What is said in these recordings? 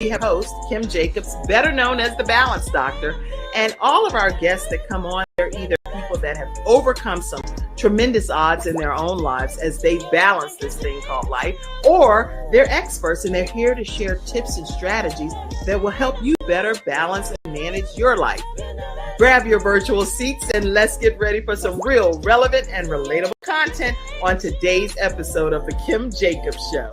We have host Kim Jacobs, better known as the Balance Doctor, and all of our guests that come on, they're either people that have overcome some tremendous odds in their own lives as they balance this thing called life, or they're experts and they're here to share tips and strategies that will help you better balance and manage your life. Grab your virtual seats and let's get ready for some real, relevant, and relatable content on today's episode of The Kim Jacobs Show.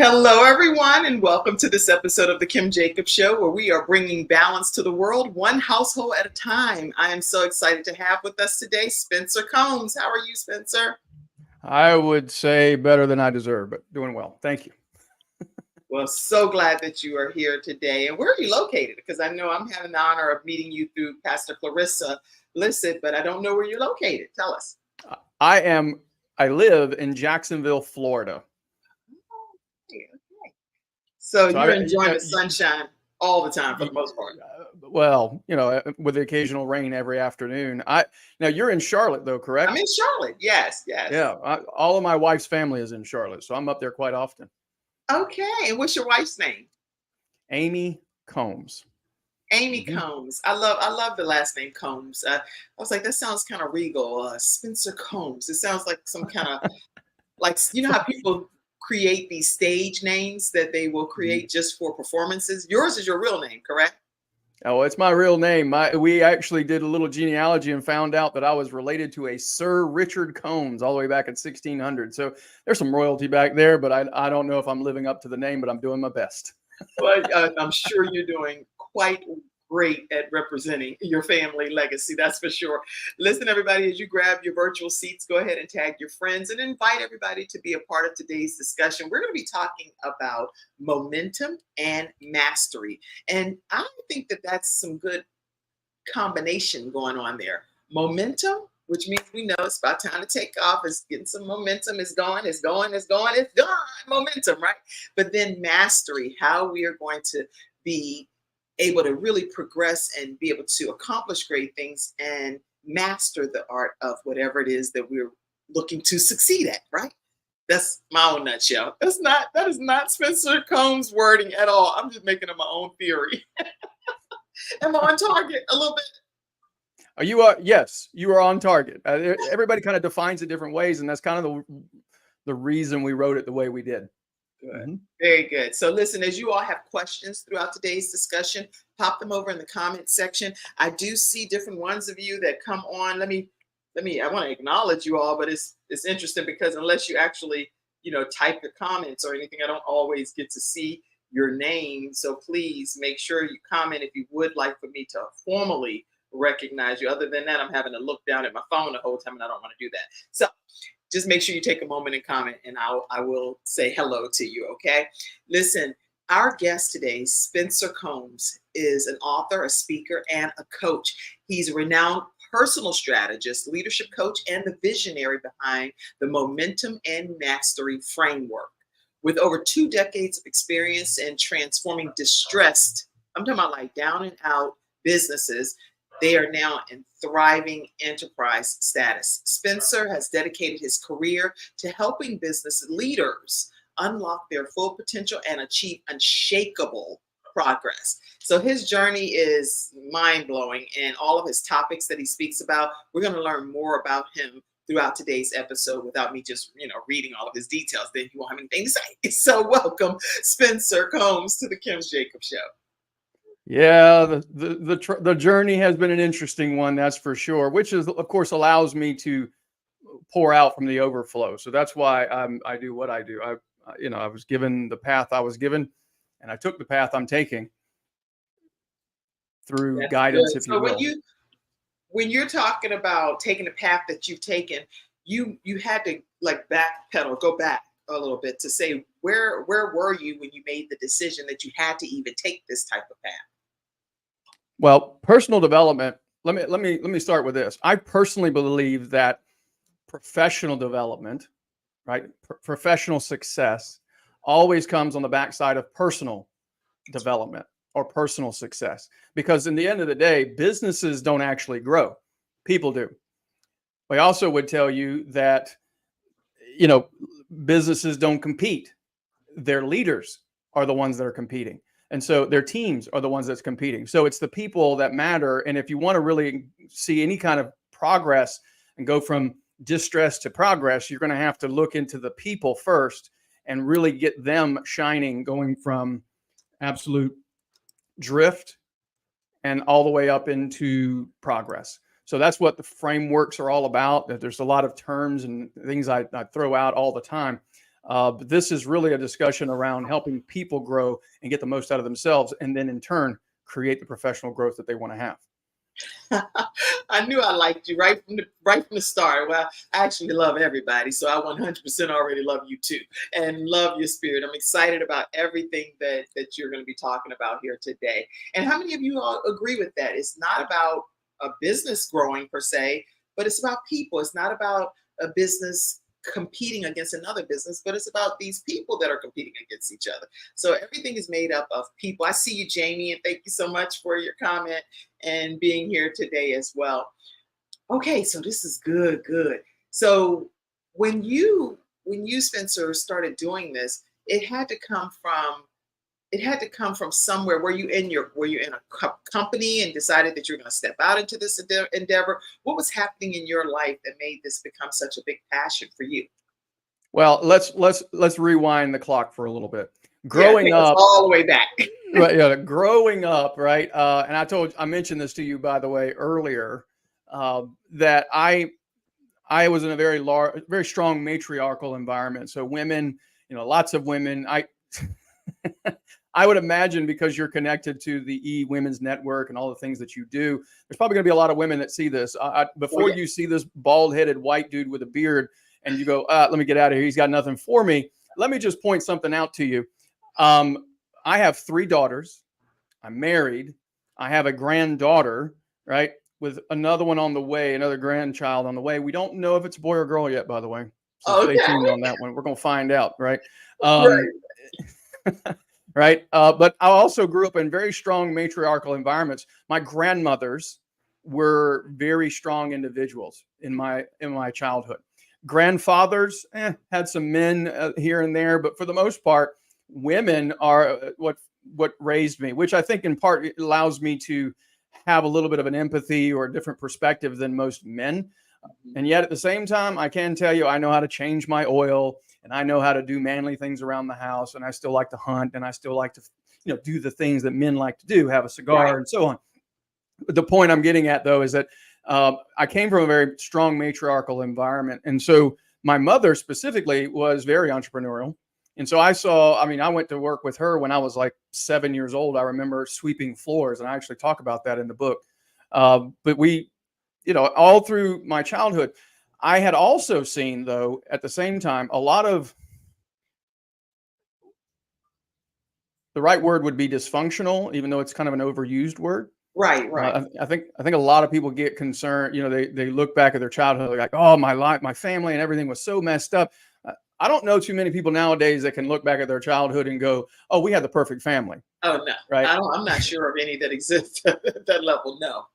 Hello, everyone, and welcome to this episode of The Kim Jacobs Show, where we are bringing balance to the world, one household at a time. I am so excited to have with us today Spencer Combs. How are you, Spencer? I would say better than I deserve, but doing well. Thank you. Well, so glad that you are here today. And where are you located? Because I know I'm having the honor of meeting you through Pastor Clarissa Lissett, but I don't know where you're located. Tell us. I live in Jacksonville, Florida. Okay. So you're enjoying the sunshine all the time for the most part. Well, you know, with the occasional rain every afternoon. Now you're in Charlotte, though, correct? I'm in Charlotte. Yes. Yeah, all of my wife's family is in Charlotte, so I'm up there quite often. Okay, and what's your wife's name? Amy Combs. Amy Combs. I love the last name Combs. I was like, that sounds kind of regal. Spencer Combs. It sounds like some kind of like, you know how people create these stage names that they will create just for performances. Yours is your real name, correct? Oh, it's my real name. We actually did a little genealogy and found out that I was related to a Sir Richard Combs all the way back in 1600. So there's some royalty back there, but I don't know if I'm living up to the name, but I'm doing my best. Well, I'm sure you're doing quite great at representing your family legacy, that's for sure. Listen, everybody, as you grab your virtual seats, go ahead and tag your friends and invite everybody to be a part of today's discussion. We're going to be talking about momentum and mastery. And I think that that's some good combination going on there. Momentum, which means we know it's about time to take off. It's getting some momentum. It's going. Momentum, right? But then mastery, how we are going to be able to really progress and be able to accomplish great things and master the art of whatever it is that we're looking to succeed at, right? That's my own nutshell. That is not Spencer Combs' wording at all. I'm just making up my own theory. Am I on target a little bit? You are, yes, you are on target. Everybody kind of defines it different ways, and that's kind of the reason we wrote it the way we did. Good. Very good. So listen, as you all have questions throughout today's discussion, pop them over in the comments section. I do see different ones of you that come on. I want to acknowledge you all, but it's interesting because unless you actually, type your comments or anything, I don't always get to see your name. So please make sure you comment if you would like for me to formally recognize you. Other than that, I'm having to look down at my phone the whole time and I don't want to do that. So just make sure you take a moment and comment, and I will say hello to you, okay? Listen, our guest today, Spencer Combs, is an author, a speaker, and a coach. He's a renowned personal strategist, leadership coach, and the visionary behind the Momentum and Mastery framework. With over 2 decades of experience in transforming distressed, I'm talking about like down and out businesses, they are now in thriving enterprise status. Spencer has dedicated his career to helping business leaders unlock their full potential and achieve unshakable progress. So his journey is mind-blowing, and all of his topics that he speaks about, we're going to learn more about him throughout today's episode without me just, reading all of his details. Then you won't have anything to say. So welcome, Spencer Combs, to the Kim Jacobs Show. Yeah, the journey has been an interesting one, that's for sure, which is, of course, allows me to pour out from the overflow. So that's why I do what I do. I was given the path I was given, and I took the path I'm taking through guidance, if you will. When you're talking about taking the path that you've taken, you had to go back a little bit to say, where were you when you made the decision that you had to even take this type of path? Well, personal development, let me start with this. I personally believe that professional development, right? Professional success always comes on the backside of personal development or personal success, because in the end of the day, businesses don't actually grow. People do. I also would tell you that, businesses don't compete. Their leaders are the ones that are competing. And so their teams are the ones that's competing. So it's the people that matter. And if you want to really see any kind of progress and go from distress to progress, you're going to have to look into the people first and really get them shining, going from absolute drift and all the way up into progress. So that's what the frameworks are all about. There's a lot of terms and things I throw out all the time. But this is really a discussion around helping people grow and get the most out of themselves, and then in turn, create the professional growth that they want to have. I knew I liked you right from the start. Well, I actually love everybody, so I 100% already love you too, and love your spirit. I'm excited about everything that you're going to be talking about here today. And how many of you all agree with that? It's not about a business growing per se, but it's about people. It's not about a business competing against another business, but it's about these people that are competing against each other. So everything is made up of people. I see you, Jamie, and thank you so much for your comment and being here today as well. Okay, so this is good. So when you Spencer started doing this, it had to come from somewhere. Were you in a company and decided that you're going to step out into this endeavor? What was happening in your life that made this become such a big passion for you? Well, let's rewind the clock for a little bit. Growing up, all the way back. Right, yeah, growing up, right? And I mentioned this to you, by the way, earlier, that I was in a very strong matriarchal environment. So women, lots of women. I would imagine, because you're connected to the Women's Network and all the things that you do, there's probably going to be a lot of women that see this. Before you see this bald-headed white dude with a beard and you go, let me get out of here, he's got nothing for me. Let me just point something out to you. I have 3 daughters. I'm married. I have a granddaughter, right, with another one on the way, another grandchild on the way. We don't know if it's a boy or girl yet, by the way. So stay tuned on that one. We're going to find out, right? Right. Right. But I also grew up in very strong matriarchal environments. My grandmothers were very strong individuals in my childhood. Grandfathers had some men here and there, but for the most part, women are what raised me, which I think in part allows me to have a little bit of an empathy or a different perspective than most men. And yet at the same time, I can tell you, I know how to change my oil, and I know how to do manly things around the house. And I still like to hunt, and I still like to, do the things that men like to do, have a cigar, right, and so on. But the point I'm getting at, though, is that I came from a very strong matriarchal environment. And so my mother specifically was very entrepreneurial. And so I went to work with her when I was like 7 years old. I remember sweeping floors, and I actually talk about that in the book. But we, all through my childhood, I had also seen, though, at the same time, a lot of, the right word would be dysfunctional, even though it's kind of an overused word. Right. I think a lot of people get concerned. They look back at their childhood, they're like, oh, my life, my family, and everything was so messed up. I don't know too many people nowadays that can look back at their childhood and go, oh, we had the perfect family. Oh, no. Right. I'm not sure of any that exist at that level. No.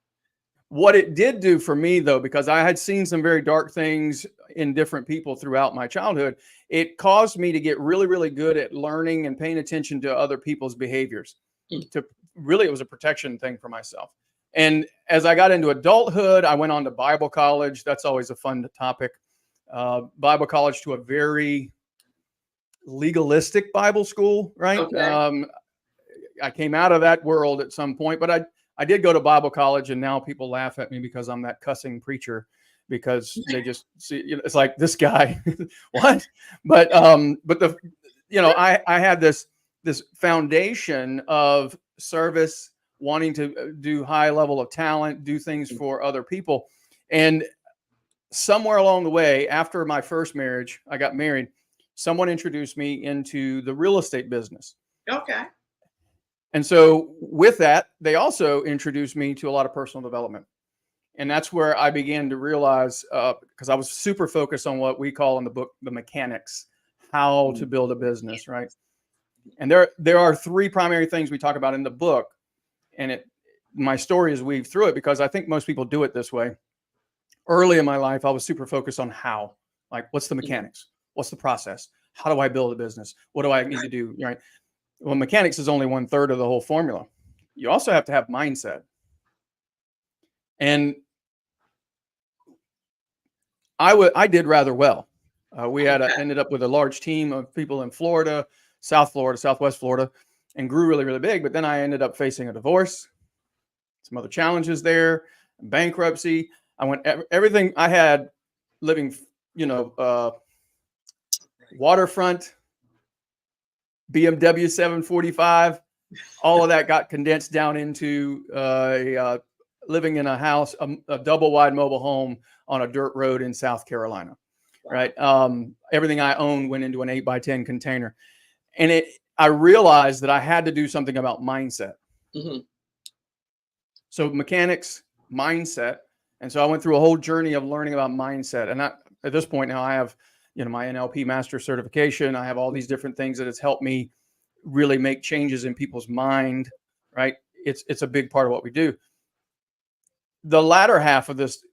What it did do for me, though, because I had seen some very dark things in different people throughout my childhood, it caused me to get really, really good at learning and paying attention to other people's behaviors. It was a protection thing for myself. And as I got into adulthood, I went on to Bible college. That's always a fun topic. Bible college, to a very legalistic Bible school, right? Okay. I came out of that world at some point, but I did go to Bible college, and now people laugh at me because I'm that cussing preacher, because they just see, it's like, this guy, what? But I had this foundation of service, wanting to do high level of talent, do things for other people. And somewhere along the way, after my first marriage, I got married, someone introduced me into the real estate business. Okay. And so with that, they also introduced me to a lot of personal development. And that's where I began to realize, because I was super focused on what we call in the book, the mechanics, how to build a business, right? And there are 3 primary things we talk about in the book. And my story is weaved through it, because I think most people do it this way. Early in my life, I was super focused on how, like, what's the mechanics? What's the process? How do I build a business? What do I need to do? Right. Well, mechanics is only 1/3 of the whole formula. You also have to have mindset. And I did rather well. We had ended up with a large team of people in Florida, South Florida, Southwest Florida, and grew really, really big. But then I ended up facing a divorce, some other challenges there, bankruptcy. I went everything I had living, waterfront, BMW 745, all of that got condensed down into living in a house, a double wide mobile home on a dirt road in South Carolina. Right. Everything I owned went into an 8x10 container. And I realized that I had to do something about mindset. Mm-hmm. So mechanics, mindset. And so I went through a whole journey of learning about mindset. And at this point now I have, my NLP master certification. I have all these different things that has helped me really make changes in people's mind. Right. It's a big part of what we do. The latter half of this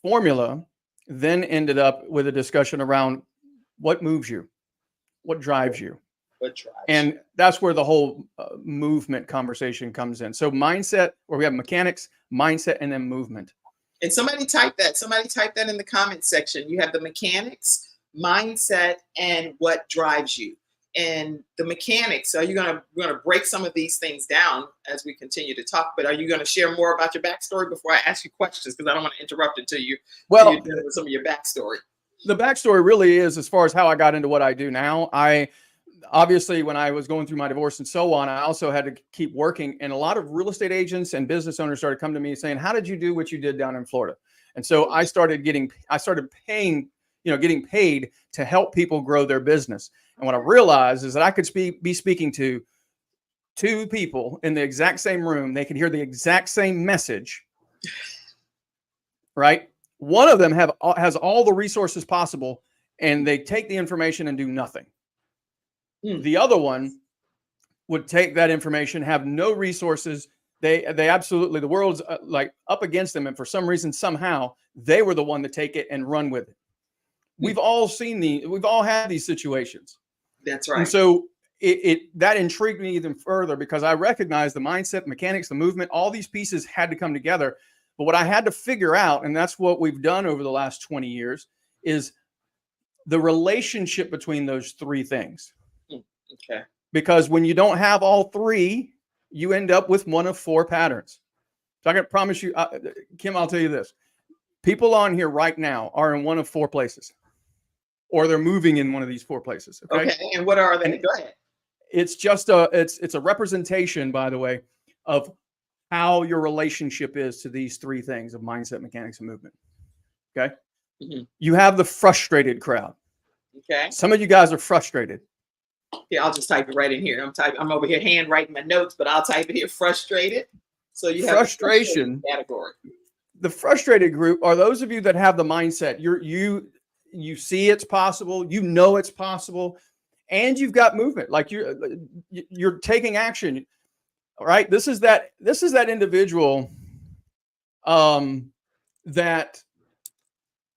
formula then ended up with a discussion around what moves you, what drives you. And that's where the whole movement conversation comes in. So mindset, where we have mechanics, mindset, and then movement. And somebody type that. Somebody type that in the comment section. You have the mechanics, mindset, and what drives you. And the mechanics, we're going to break some of these things down as we continue to talk, but are you going to share more about your backstory before I ask you questions? Because I don't want to interrupt until you're done with some of your backstory. The backstory really is, as far as how I got into what I do now, obviously, when I was going through my divorce and so on, I also had to keep working. And a lot of real estate agents and business owners started coming to me saying, how did you do what you did down in Florida? And so I started getting paid to help people grow their business. And what I realized is that I could be speaking to two people in the exact same room. They could hear the exact same message, right? One of them has all the resources possible, and they take the information and do nothing. The other one would take that information, have no resources. They absolutely, the world's like up against them. And for some reason, somehow they were the one to take it and run with it. We've all had these situations. That's right. And so that intrigued me even further, because I recognized the mindset, mechanics, the movement, all these pieces had to come together. But what I had to figure out, and that's what we've done over the last 20 years, is the relationship between those three things. Okay. Because when you don't have all three, you end up with one of four patterns. So I can promise you, Kim, I'll tell you this. People on here right now are in one of four places, or they're moving in one of these four places. Okay. And what are they? Go ahead. It's just it's a representation, by the way, of how your relationship is to these three things of mindset, mechanics, and movement. Okay. Mm-hmm. You have the frustrated crowd. Okay. Some of you guys are frustrated. Yeah, I'll just type it right in here. I'm over here handwriting my notes, but I'll type it here. Frustrated. So you have frustration category. The frustrated group are those of you that have the mindset. You see it's possible. You know it's possible, and you've got movement. Like you're taking action. All right. This is that individual that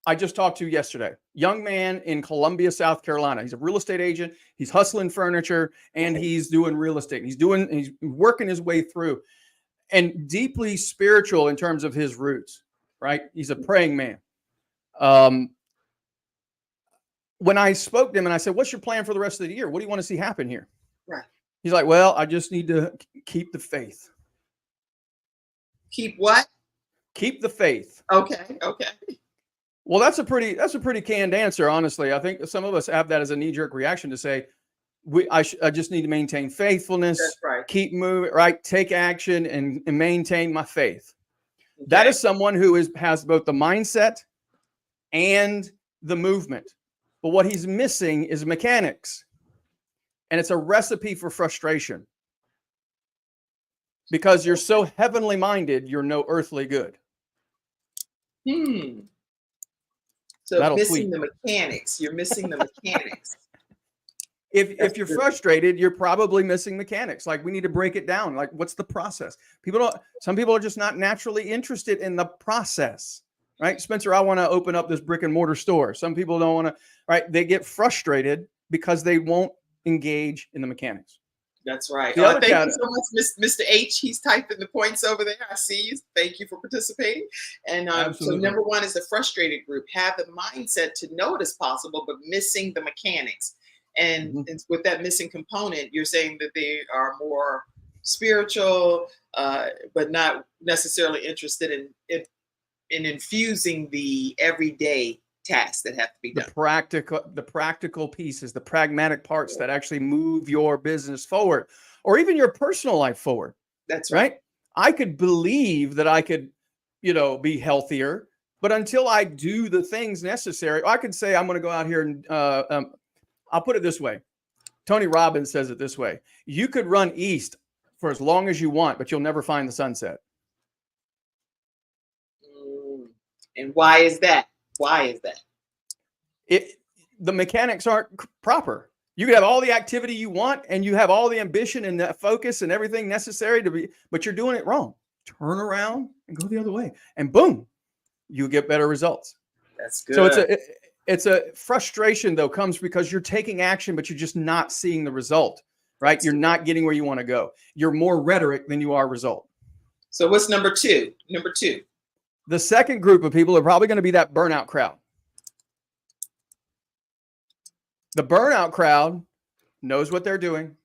I just talked to yesterday. Young man in Columbia, South Carolina. He's a real estate agent. He's hustling furniture, and he's doing real estate. He's working his way through, and deeply spiritual in terms of his roots, right? He's a praying man. When I spoke to him and I said, what's your plan for the rest of the year? What do you want to see happen here? Right. He's like, well, I just need to keep the faith. Keep what? Keep the faith. Okay. Well, that's a pretty canned answer, honestly. I think some of us have that as a knee-jerk reaction to say, I just need to maintain faithfulness. That's right. Keep moving, right? Take action and maintain my faith. Okay. That is someone who has both the mindset and the movement. But what he's missing is mechanics. And it's a recipe for frustration. Because you're so heavenly minded, you're no earthly good. So missing the mechanics. You're missing the mechanics. If you're frustrated, you're probably missing mechanics. Like, we need to break it down. Like, what's the process? Some people are just not naturally interested in the process. right? Spencer, I want to open up this brick and mortar store. Some people don't want to, right? They get frustrated because they won't engage in the mechanics. That's right. The other Thank you so much, Mr. H. He's typing the points over there. I see you. Thank you for participating. And so number one is the frustrated group. Have the mindset to know it is possible, but missing the mechanics. And with that missing component, you're saying that they are more spiritual, but not necessarily interested in infusing the everyday tasks that have to be done. The practical pieces, the pragmatic parts that actually move your business forward, or even your personal life forward. That's right. I could believe that I could, be healthier, but until I do the things necessary, I could say I'm going to go out here and I'll put it this way. Tony Robbins says it this way: you could run east for as long as you want, but you'll never find the sunset. And why is that? Why is that? The mechanics aren't proper. You can have all the activity you want and you have all the ambition and the focus and everything necessary but you're doing it wrong. Turn around and go the other way, and boom, you get better results. That's good. So it's a frustration though, comes because you're taking action, but you're just not seeing the result, right? You're not getting where you want to go. You're more rhetoric than you are result. So what's number two? The second group of people are probably going to be that burnout crowd. The burnout crowd knows what they're doing.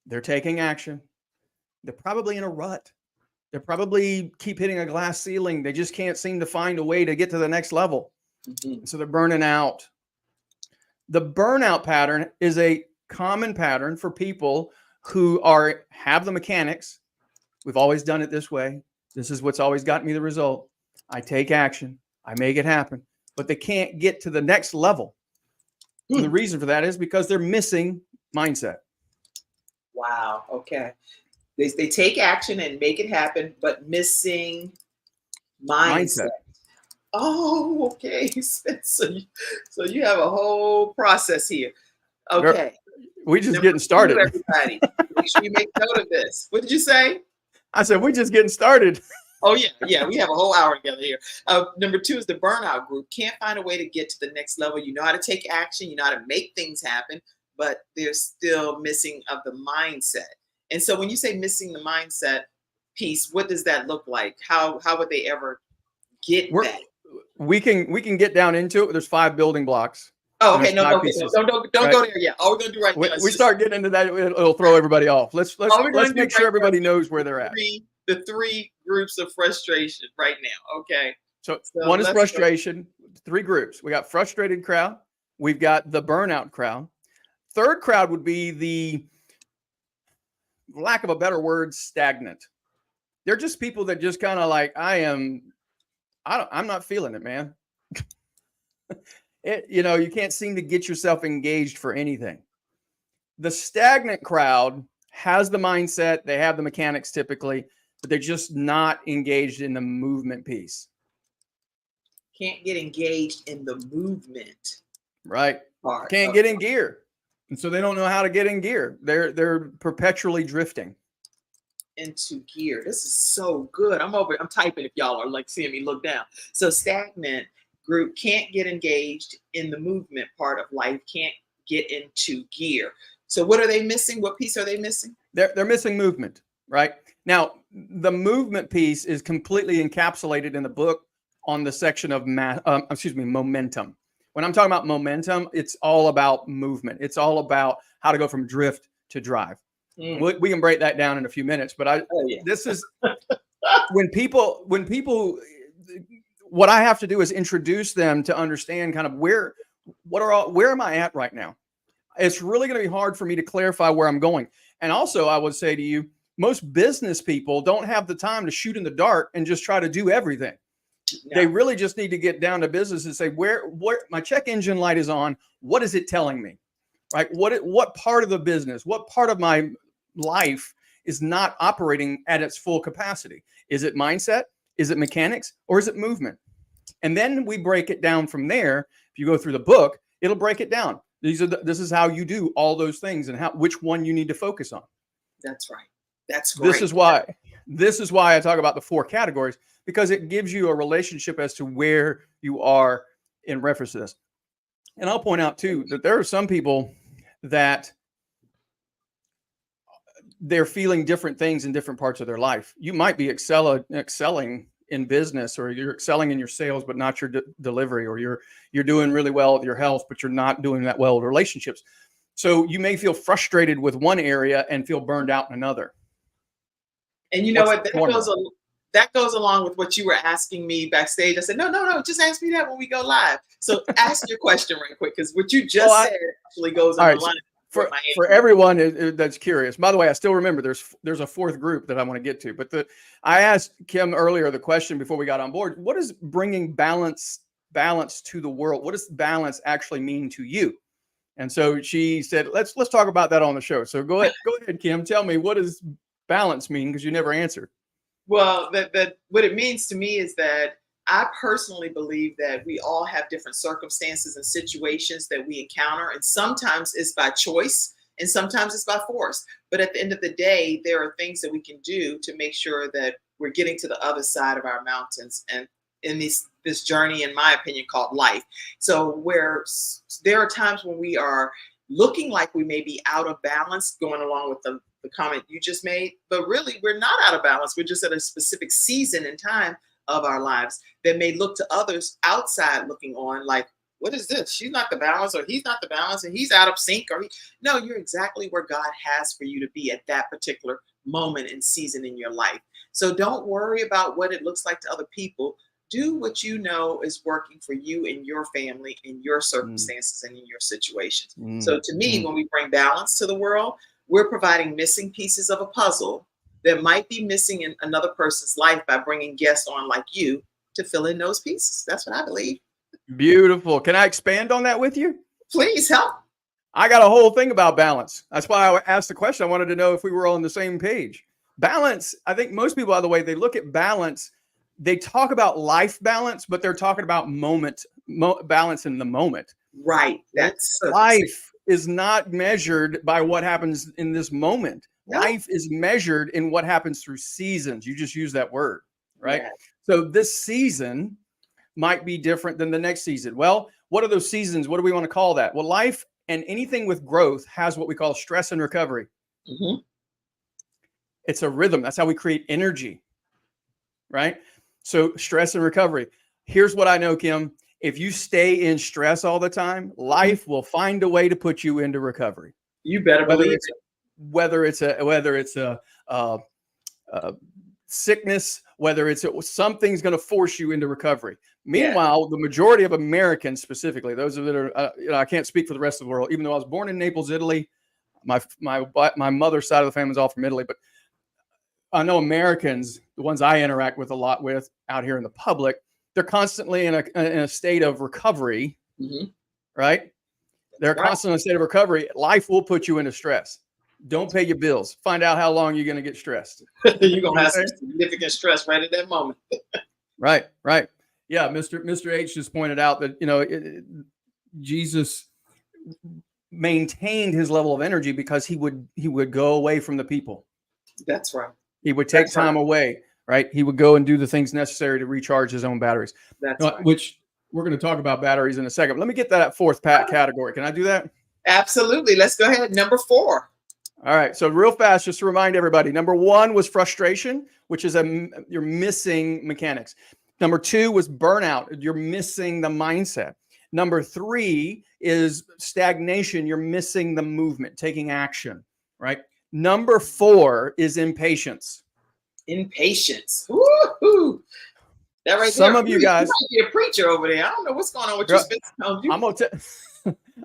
They're taking action. They're probably in a rut. They probably keep hitting a glass ceiling. They just can't seem to find a way to get to the next level. So they're burning out. The burnout pattern is a common pattern for people who have the mechanics. We've always done it this way. This is what's always gotten me the result. I take action. I make it happen. But they can't get to the next level. And the reason for that is because they're missing mindset. Wow. Okay. They take action and make it happen, but missing mindset. Oh, okay. So you have a whole process here. Okay. We just getting started. Everybody, make sure you make note of this. What did you say? I said, we're just getting started. Oh, yeah. We have a whole hour together here. Number two is the burnout group. Can't find a way to get to the next level. You know how to take action. You know how to make things happen, but they're still missing of the mindset. And so when you say missing the mindset piece, what does that look like? How would they ever get that? We can get down into it. There's 5 building blocks. Oh, okay. Don't go there yet. All we're going to do right now. We start getting into that. It'll throw everybody off. Let's make sure everybody knows where they're at. The 3 groups of frustration right now. Okay. So one is frustration. 3 groups. We got frustrated crowd. We've got the burnout crowd. Third crowd would be the, lack of a better word, stagnant. They're just people that just kind of like, I'm not feeling it, man. You can't seem to get yourself engaged for anything. The stagnant crowd has the mindset, they have the mechanics typically, but they're just not engaged in the movement piece. Can't get engaged in the movement. Right. Can't get in gear. And so they don't know how to get in gear. They're perpetually drifting into gear. This is so good. I'm typing if y'all are like seeing me look down. So stagnant group can't get engaged in the movement part of life, can't get into gear. So what are they missing? What piece are they missing? They're missing movement, right? Now, the movement piece is completely encapsulated in the book on the section of momentum. When I'm talking about momentum, it's all about movement. It's all about how to go from drift to drive. We can break that down in a few minutes, but this is when people, what I have to do is introduce them to understand kind of where am I at right now? It's really going to be hard for me to clarify where I'm going. And also I would say to you, most business people don't have the time to shoot in the dark and just try to do everything. No. They really just need to get down to business and say, where my check engine light is on. What is it telling me? Right? What part of the business, what part of my life is not operating at its full capacity? Is it mindset? Is it mechanics? Or is it movement? And then we break it down from there. If you go through the book, it'll break it down. This is how you do all those things and which one you need to focus on. That's right. That's great. This is why I talk about the 4 categories, because it gives you a relationship as to where you are in reference to this. And I'll point out too that there are some people that they're feeling different things in different parts of their life. You might be excelling in business, or you're excelling in your sales, but not your delivery, or you're doing really well with your health, but you're not doing that well with relationships. So you may feel frustrated with one area and feel burned out in another. And you know what? That goes along with what you were asking me backstage. I said, no, just ask me that when we go live. So ask your question right quick, because what you just said actually goes on the line. For everyone that's curious, by the way, I still remember there's a fourth group that I want to get to, but I asked Kim earlier the question before we got on board: what is bringing balance to the world? What does balance actually mean to you? And so she said, let's talk about that on the show. So go ahead, Kim, tell me, what does balance mean? Because you never answered. Well, what it means to me is that I personally believe that we all have different circumstances and situations that we encounter, and sometimes it's by choice and sometimes it's by force. But at the end of the day, there are things that we can do to make sure that we're getting to the other side of our mountains and in this journey, in my opinion, called life. So where there are times when we are looking like we may be out of balance, going along with the comment you just made, but really we're not out of balance. We're just at a specific season in time of our lives that may look to others outside looking on like, what is this? She's not the balance, or he's not the balance, and he's out of sync. No, you're exactly where God has for you to be at that particular moment and season in your life. So don't worry about what it looks like to other people. Do what you know is working for you and your family, in your circumstances and in your situations. So to me, when we bring balance to the world, we're providing missing pieces of a puzzle that might be missing in another person's life by bringing guests on like you to fill in those pieces. That's what I believe. Beautiful. Can I expand on that with you? Please help. I got a whole thing about balance. That's why I asked the question. I wanted to know if we were on the same page. Balance, I think most people, by the way, they look at balance, they talk about life balance, but they're talking about balance in the moment. Right. That's life is not measured by what happens in this moment. No. Life is measured in what happens through seasons. You just use that word, right? Yeah. So this season might be different than the next season. Well, what are those seasons? What do we want to call that? Well, life and anything with growth has what we call stress and recovery. Mm-hmm. It's a rhythm. That's how we create energy, right? So stress and recovery. Here's what I know, Kim. If you stay in stress all the time, life will find a way to put you into recovery. You better believe it. Whether it's a sickness, whether it's something's going to force you into recovery. Meanwhile, the majority of Americans, specifically those that are, I can't speak for the rest of the world. Even though I was born in Naples, Italy, my mother's side of the family is all from Italy, but I know Americans, the ones I interact with a lot with out here in the public, they're constantly in a state of recovery, right? They're constantly in a state of recovery. Life will put you into stress. Don't pay your bills. Find out how long you're going to get stressed. You're going to have some significant stress right at that moment. Right. Yeah, Mr. H just pointed out that, Jesus maintained his level of energy because he would go away from the people. That's right. He would take time away, right? He would go and do the things necessary to recharge his own batteries. That's right. Which we're going to talk about batteries in a second. Let me get that fourth category. Can I do that? Absolutely. Let's go ahead. Number 4. All right. So real fast, just to remind everybody, number 1 was frustration, which is you're missing mechanics. Number 2 was burnout. You're missing the mindset. Number 3 is stagnation. You're missing the movement, taking action, right? Number 4 is impatience. Impatience. Woo-hoo. That right Some there, of you guys might be a preacher over there. I don't know what's going on with your spit.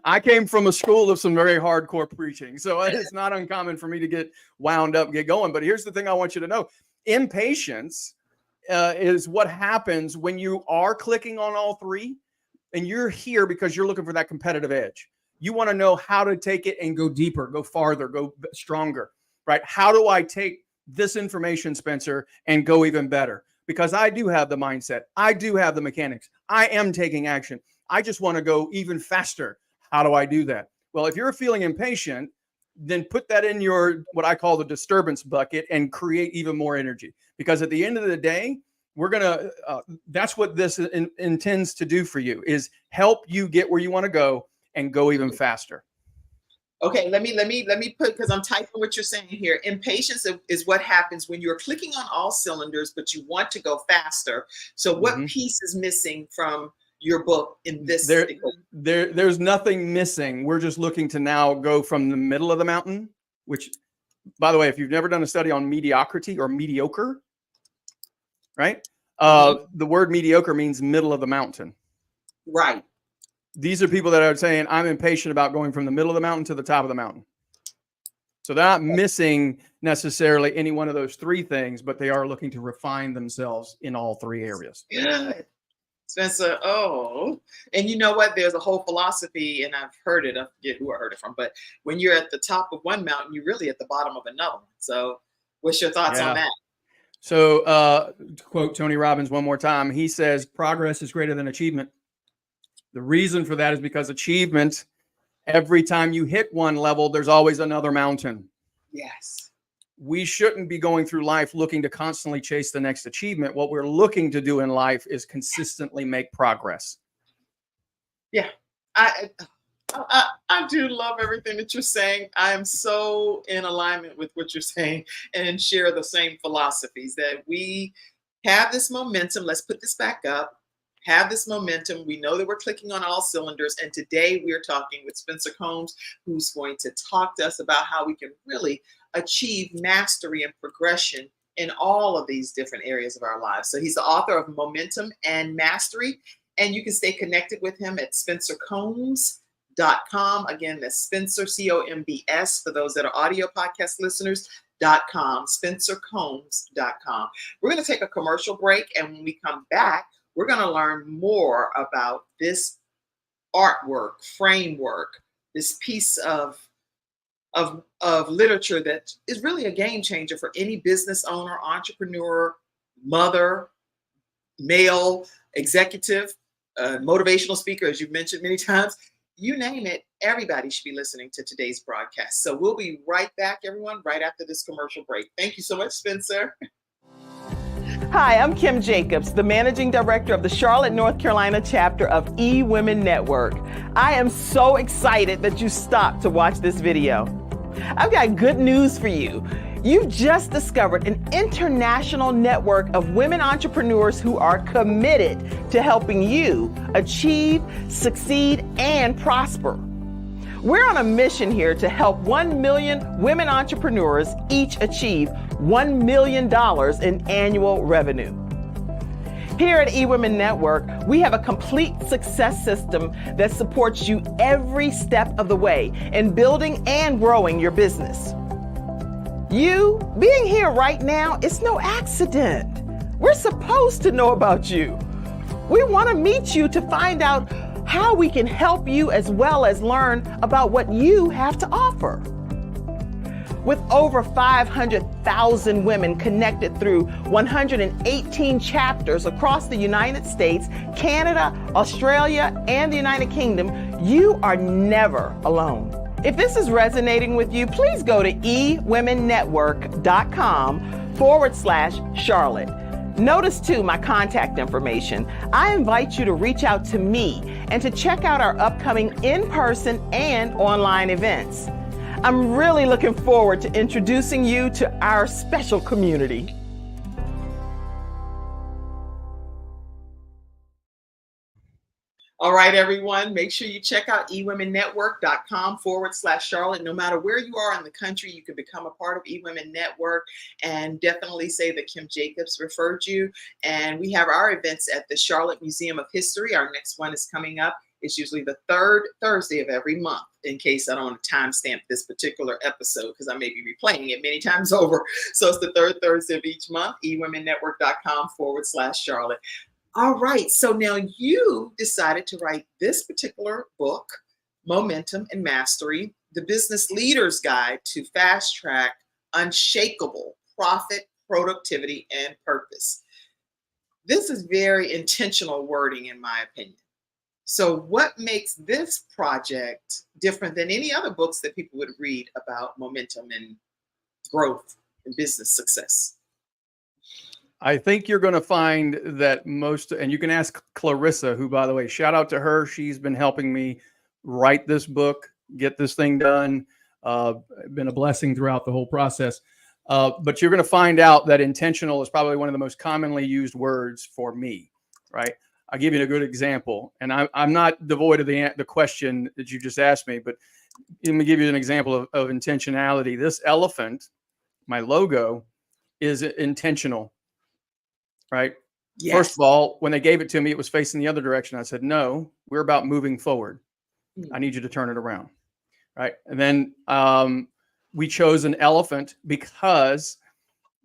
I came from a school of some very hardcore preaching, so it's not uncommon for me to get wound up, get going. But here's the thing I want you to know. Impatience is what happens when you are clicking on all 3 and you're here because you're looking for that competitive edge. You want to know how to take it and go deeper, go farther, go stronger, right? How do I take this information, Spencer, and go even better? Because I do have the mindset. I do have the mechanics. I am taking action. I just want to go even faster. How do I do that? Well, if you're feeling impatient, then put that in your, what I call the disturbance bucket, and create even more energy. Because at the end of the day, That's what this intends to do for you, is help you get where you want to go and go even faster. Okay, let me put, because I'm typing what you're saying here. Impatience is what happens when you're clicking on all cylinders, but you want to go faster. So what piece is missing from your book in this? There's nothing missing. We're just looking to now go from the middle of the mountain, which, by the way, if you've never done a study on mediocrity or mediocre, right? The word mediocre means middle of the mountain. Right. These are people that are saying, I'm impatient about going from the middle of the mountain to the top of the mountain. So they're not missing necessarily any one of those three things, but they are looking to refine themselves in all three areas. Good. Spencer, and you know what? There's a whole philosophy, and I've heard it. I forget who I heard it from, but when you're at the top of one mountain, you're really at the bottom of another one. So what's your thoughts on that? So to quote Tony Robbins one more time, he says, progress is greater than achievement. The reason for that is because achievement, every time you hit one level, there's always another mountain. Yes. We shouldn't be going through life looking to constantly chase the next achievement. What we're looking to do in life is consistently make progress. Yeah. I do love everything that you're saying. I am so in alignment with what you're saying and share the same philosophies that we have this momentum. Let's put this back up. Have this momentum. We know that we're clicking on all cylinders. And today we're talking with Spencer Combs, who's going to talk to us about how we can really achieve mastery and progression in all of these different areas of our lives. So he's the author of Momentum and Mastery. And you can stay connected with him at spencercombs.com. Again, that's Spencer, COMBS, for those that are audio podcast listeners.com, spencercombs.com. We're going to take a commercial break. And when we come back, we're going to learn more about this artwork, framework, this piece of literature that is really a game changer for any business owner, entrepreneur, mother, male, executive, motivational speaker, as you've mentioned many times. You name it, everybody should be listening to today's broadcast. So we'll be right back, everyone, right after this commercial break. Thank you so much, Spencer. Hi, I'm Kim Jacobs, the Managing Director of the Charlotte, North Carolina chapter of eWomen Network. I am so excited that you stopped to watch this video. I've got good news for you. You've just discovered an international network of women entrepreneurs who are committed to helping you achieve, succeed, and prosper. We're on a mission here to help 1 million women entrepreneurs each achieve $1 million in annual revenue. Here at eWomen Network, we have a complete success system that supports you every step of the way in building and growing your business. You being here right now is no accident. We're supposed to know about you. We want to meet you to find out how we can help you, as well as learn about what you have to offer. With over 500,000 women connected through 118 chapters across the United States, Canada, Australia, and the United Kingdom, you are never alone. If this is resonating with you, please go to ewomennetwork.com/Charlotte. Notice too my contact information. I invite you to reach out to me and to check out our upcoming in-person and online events. I'm really looking forward to introducing you to our special community. All right, everyone, make sure you check out ewomennetwork.com/Charlotte. No matter where you are in the country, you can become a part of eWomen Network, and definitely say that Kim Jacobs referred you. And we have our events at the Charlotte Museum of History. Our next one is coming up. It's usually the third Thursday of every month, in case I don't want to timestamp this particular episode, because I may be replaying it many times over. So it's the third Thursday of each month, ewomennetwork.com/Charlotte. All right, so now you decided to write this particular book, Momentum and Mastery, the Business Leader's Guide to Fast Track Unshakable Profit, Productivity, and Purpose. This is very intentional wording, in my opinion. So what makes this project different than any other books that people would read about momentum and growth and business success? I think you're going to find that most, and you can ask Clarissa, who, by the way, shout out to her. She's been helping me write this book, get this thing done. Been a blessing throughout the whole process. But you're going to find out that intentional is probably one of the most commonly used words for me, right? I'll give you a good example. And I'm not devoid of the question that you just asked me, but let me give you an example of intentionality. This elephant, my logo, is intentional. Right. Yes. First of all, when they gave it to me, it was facing the other direction. I said, no, we're about moving forward. I need you to turn it around. Right. And then we chose an elephant because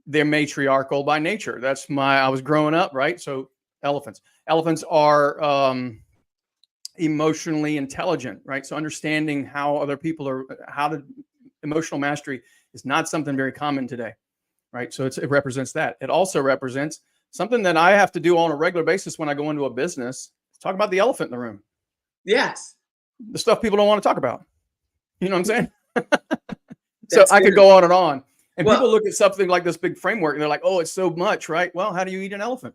they're matriarchal by nature. I was growing up. Right. So elephants are emotionally intelligent. Right. So understanding how other people are, emotional mastery is not something very common today. Right. So it represents that. It also represents something that I have to do on a regular basis when I go into a business. Talk about the elephant in the room. Yes. The stuff people don't want to talk about. You know what I'm saying? So I could go on. And people look at something like this big framework and they're like, oh, it's so much, right? Well, how do you eat an elephant?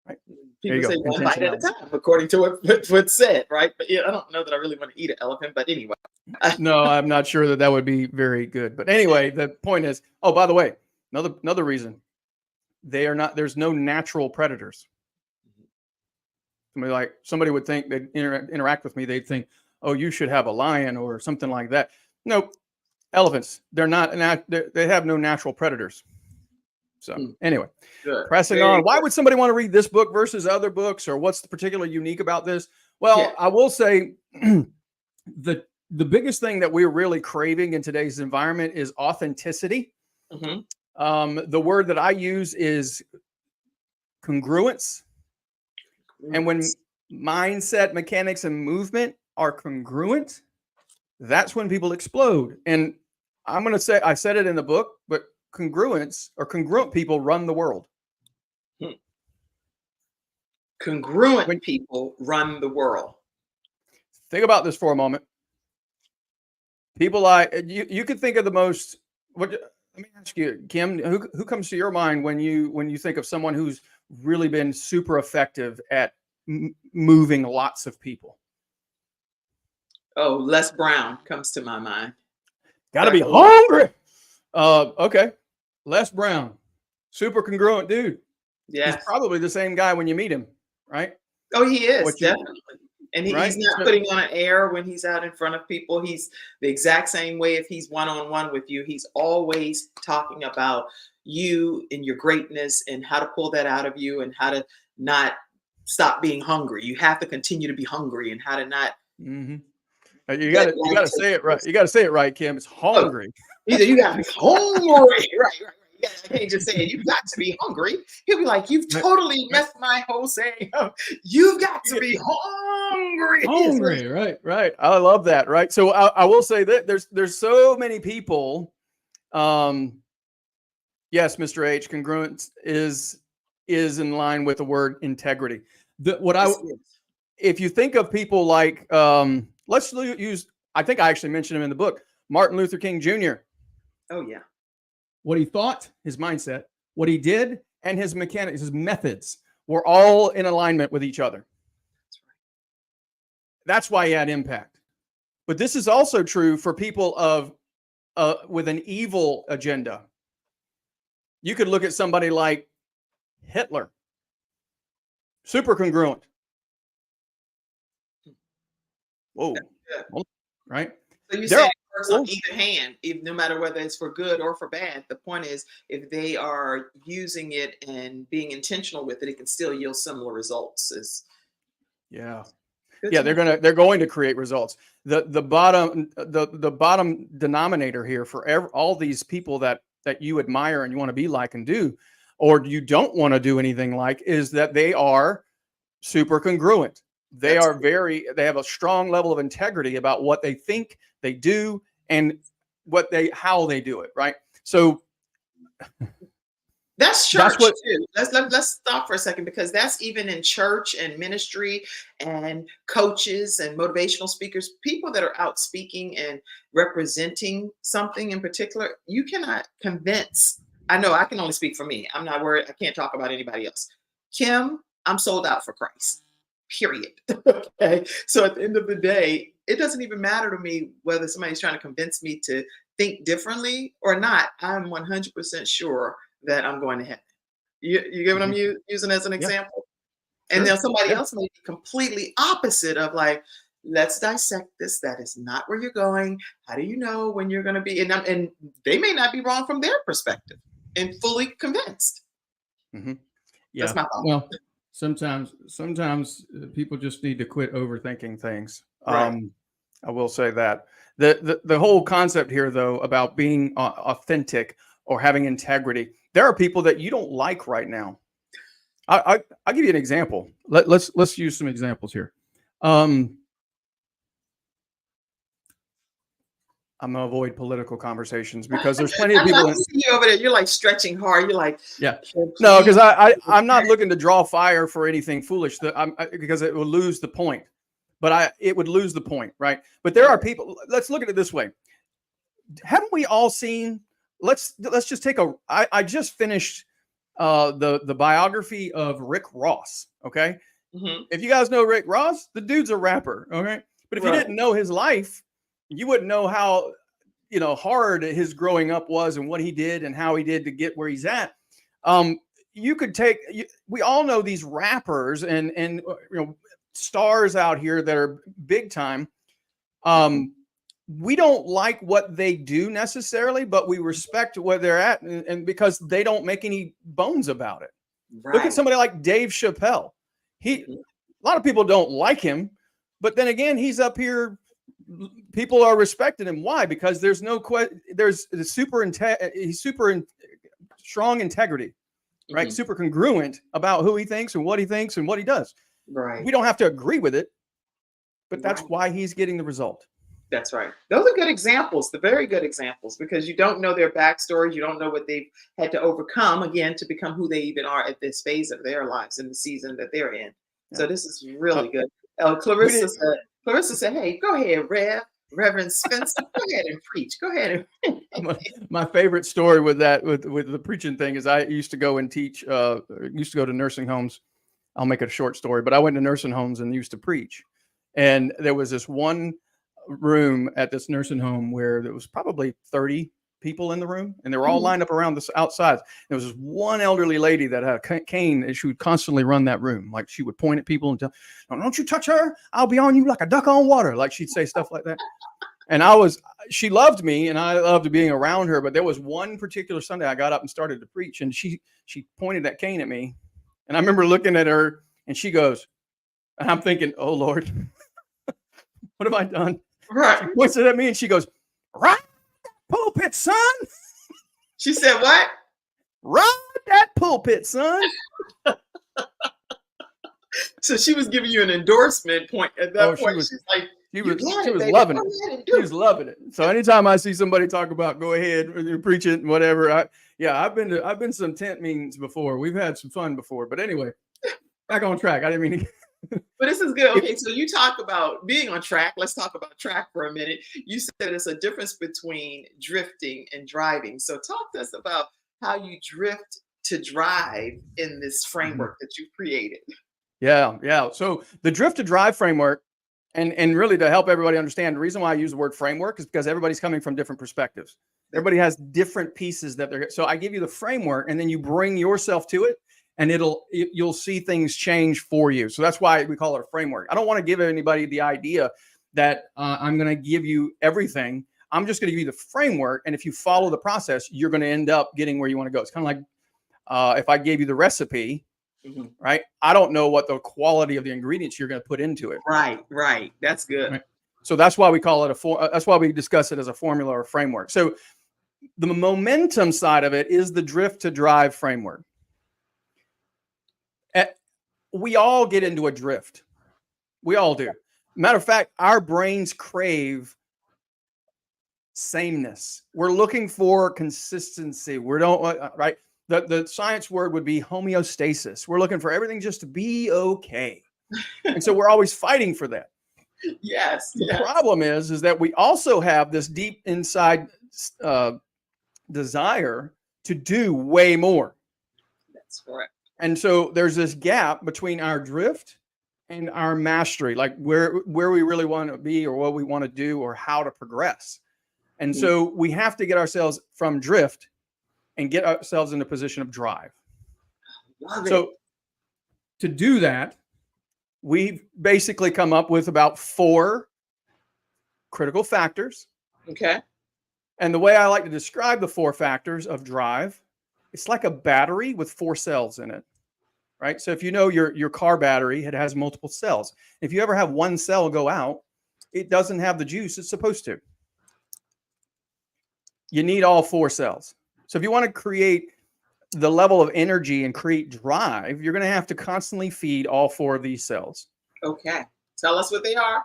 Right. People say one bite at a time, according to what's said, right? But yeah, I don't know that I really want to eat an elephant, but anyway. No, I'm not sure that would be very good. But anyway, the point is, oh, by the way, another reason. There's no natural predators. Somebody would think they'd interact with me. They'd think, oh, you should have a lion or something like that. No, elephants, they have no natural predators. So anyway, pressing on. Why would somebody want to read this book versus other books, or what's the particularly unique about this? Well, I will say the biggest thing that we're really craving in today's environment is authenticity. Mm-hmm. The word that I use is congruence. And when mindset, mechanics, and movement are congruent, that's when people explode. And I'm going to say, I said it in the book, but congruent people run the world. Congruent people run the world. Think about this for a moment. People you could think of the most, let me ask you, Kim, who comes to your mind when you think of someone who's really been super effective at moving lots of people? Oh, Les Brown comes to my mind. Got to be hungry. Okay. Les Brown, super congruent dude. Yeah. He's probably the same guy when you meet him, right? Oh, he is, definitely. And he's not putting on an air when he's out in front of people. He's the exact same way if he's one-on-one with you. He's always talking about you and your greatness and how to pull that out of you and how to not stop being hungry. You have to continue to be hungry and how to not. Mm-hmm. You got to say it right. You got to say it right, Kim. It's hungry. You got to be hungry. Right. Yeah, I can't just say it. You've got to be hungry. He'll be like, you've totally messed my whole saying up. You've got to be hungry. Hungry, right. I love that, right? So I will say that there's so many people. Yes, Mr. H, congruence is in line with the word integrity. If you think of people like, let's use, I think I actually mentioned him in the book, Martin Luther King Jr. Oh, yeah. What he thought, his mindset, what he did, and his mechanics, his methods were all in alignment with each other. That's right. That's why he had impact. But this is also true for people with an evil agenda. You could look at somebody like Hitler, super congruent. Whoa, right? So you say it works on either hand, no matter whether it's for good or for bad. The point is, if they are using it and being intentional with it, it can still yield similar results. They're going to create results. The bottom denominator here for all these people that you admire and you want to be like and do, or you don't want to do anything like, is that they are super congruent. They have a strong level of integrity about what they think, they do, and how they do it. Right. So that's church too. Let's stop for a second, because that's even in church and ministry and coaches and motivational speakers, people that are out speaking and representing something in particular. You cannot convince I know I can only speak for me. I'm not worried. I can't talk about anybody else. Kim, I'm sold out for Christ. Period. Okay. So at the end of the day, it doesn't even matter to me whether somebody's trying to convince me to think differently or not. I'm 100% sure that I'm going to heaven. You get what I'm Mhm. using as an Yeah, example? And sure. then somebody Yeah. else may be completely opposite of like, let's dissect this. That is not where you're going. How do you know when you're going to be? And they may not be wrong from their perspective and fully convinced. Hmm. That's Yeah. my thought. Well, sometimes people just need to quit overthinking things. Right. I will say that the whole concept here, though, about being authentic or having integrity, there are people that you don't like right now. I'll give you an example. Let's use some examples here. I'm gonna avoid political conversations because there's plenty of I know, people I in. see you over there. You're like stretching hard. You're like, Yeah. "Kim, No, because please." I'm not looking to draw fire for anything foolish because it will lose the point. But it would lose the point, right? But there are people. Let's look at it this way. Haven't we all seen? Let's just take a. I just finished the biography of Rick Ross. Okay, Mhm. if you guys know Rick Ross, the dude's a rapper. Okay, but if you Right. didn't know his life, you wouldn't know how hard his growing up was and what he did and how he did to get where he's at. You could take. We all know these rappers and stars out here that are big time. We don't like what they do necessarily, but we respect where they're at, and because they don't make any bones about it. Look at Right. somebody like Dave Chappelle. A lot of people don't like him, but then again, he's up here. People are respecting him. Why? Because there's no there's he's super strong integrity, right? Mhm. Super congruent about who he thinks and what he thinks and what he does. Right. We don't have to agree with it, but that's Right. why he's getting the result. That's right. Those are good examples. The very good examples, because you don't know their backstories. You don't know what they've had to overcome again to become who they even are at this phase of their lives in the season that they're in. Yeah. So this is really good. We Clarissa did- said, "Hey, go ahead, Reverend Spencer. Go ahead and preach. Go ahead." My favorite story with the preaching thing is I used to go and teach. Used to go to nursing homes. I'll make it a short story, but I went to nursing homes and used to preach. And there was this one room at this nursing home where there was probably 30 people in the room, and they were all lined up around this outside. There was this one elderly lady that had a cane, and she would constantly run that room. Like she would point at people and tell, "Don't you touch her. I'll be on you like a duck on water." Like she'd say stuff like that. And she loved me and I loved being around her. But there was one particular Sunday I got up and started to preach, and she pointed that cane at me. And I remember looking at her, and she goes, and I'm thinking, "Oh Lord, what have I done?" Right. She points it at me and she goes, "Ride that pulpit, son. She said what? Ride that pulpit, son." So she was giving you an endorsement point at that point. She's like, She "You was got she it, was baby. loving Go it. ahead and She do was it." loving it. So anytime I see somebody talk about go ahead and preach it and whatever, I've been to some tent meetings before. We've had some fun before. But anyway, back on track. I didn't mean to. But this is good. Okay, so you talk about being on track. Let's talk about track for a minute. You said it's a difference between drifting and driving. So talk to us about how you drift to drive in this framework that you've created. Yeah. So the drift to drive framework, and really to help everybody understand, the reason why I use the word framework is because everybody's coming from different perspectives. Everybody has different pieces so I give you the framework, and then you bring yourself to it, and you'll see things change for you. So that's why we call it a framework. I don't want to give anybody the idea that I'm going to give you everything. I'm just going to give you the framework, and if you follow the process, you're going to end up getting where you want to go. It's kind of like if I gave you the recipe, right? I don't know what the quality of the ingredients you're going to put into it. Right. That's good. Right? So that's why we call it that's why we discuss it as a formula or framework. So the momentum side of it is the drift to drive framework. We all get into a drift. We all do. Matter of fact, our brains crave sameness. We're looking for consistency. We don't, right? The science word would be homeostasis. We're looking for everything just to be okay. And so we're always fighting for that. Yes. The problem is that we also have this deep inside desire to do way more. That's correct. And so there's this gap between our drift and our mastery, like where we really want to be or what we want to do or how to progress. And so we have to get ourselves from drift and get ourselves in a position of drive. So to do that, we've basically come up with about 4 critical factors. Okay. And the way I like to describe the 4 factors of drive, it's like a battery with 4 cells in it, right? So if you know your car battery, it has multiple cells. If you ever have one cell go out, it doesn't have the juice it's supposed to. You need all 4 cells. So if you want to create the level of energy and create drive, you're going to have to constantly feed all 4 of these cells. Okay. Tell us what they are.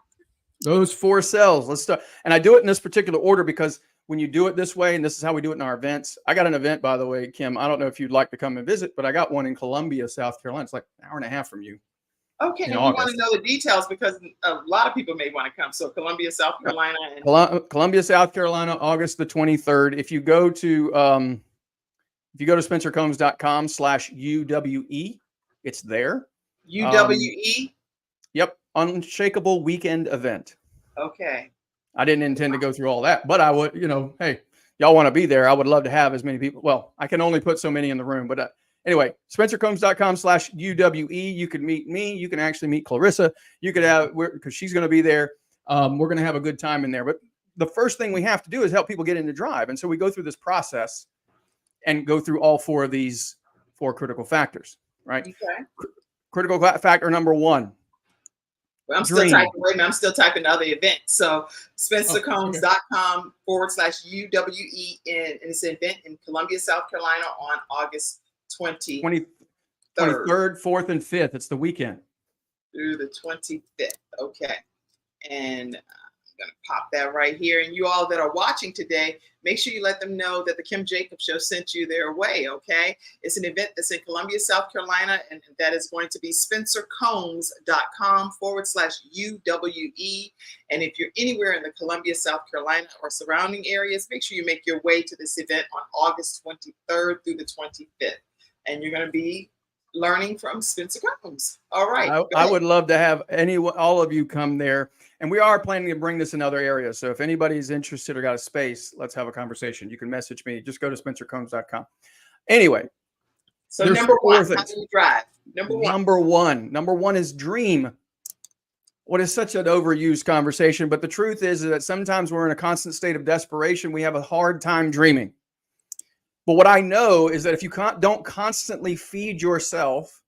Those 4 cells. Let's start. And I do it in this particular order because when you do it this way, and this is how we do it in our events. I got an event, by the way, Kim. I don't know if you'd like to come and visit, but I got one in Columbia, South Carolina. It's like an hour and a half from you. Okay. And we want to know the details because a lot of people may want to come. So Columbia, South Carolina. And Columbia, South Carolina, August the 23rd. If you go to spencercombs.com/UWE, it's there. UWE? Yep. Unshakeable weekend event. Okay. I didn't intend to go through all that, but I would, hey, y'all want to be there. I would love to have as many people. Well, I can only put so many in the room, but anyway, spencercombs.com/UWE. You can meet me. You can actually meet Clarissa. You could have, because she's going to be there. We're going to have a good time in there. But the first thing we have to do is help people get into drive. And so we go through this process and go through all 4 of these 4 critical factors, right? Okay. Critical factor number 1. Well, I'm still typing. Wait a minute, I'm still typing the other event. So spencercombs.com/UWE, and it's an event in Columbia, South Carolina on August 23rd, 4th, and 5th. It's the weekend. Through the 25th. Okay. And I'm going to pop that right here. And you all that are watching today, make sure you let them know that the Kim Jacobs Show sent you their way, okay? It's an event that's in Columbia, South Carolina, and that is going to be spencercombs.com/UWE. And if you're anywhere in the Columbia, South Carolina or surrounding areas, make sure you make your way to this event on August 23rd through the 25th. And you're going to be learning from Spencer Combs. All right. I would love to have all of you come there. And we are planning to bring this in other areas. So if anybody's interested or got a space, let's have a conversation. You can message me. Just go to spencercombs.com. Anyway. So number 1, how do you drive? Number one is dream. What is such an overused conversation. But the truth is that sometimes we're in a constant state of desperation. We have a hard time dreaming. But what I know is that if you don't constantly feed yourself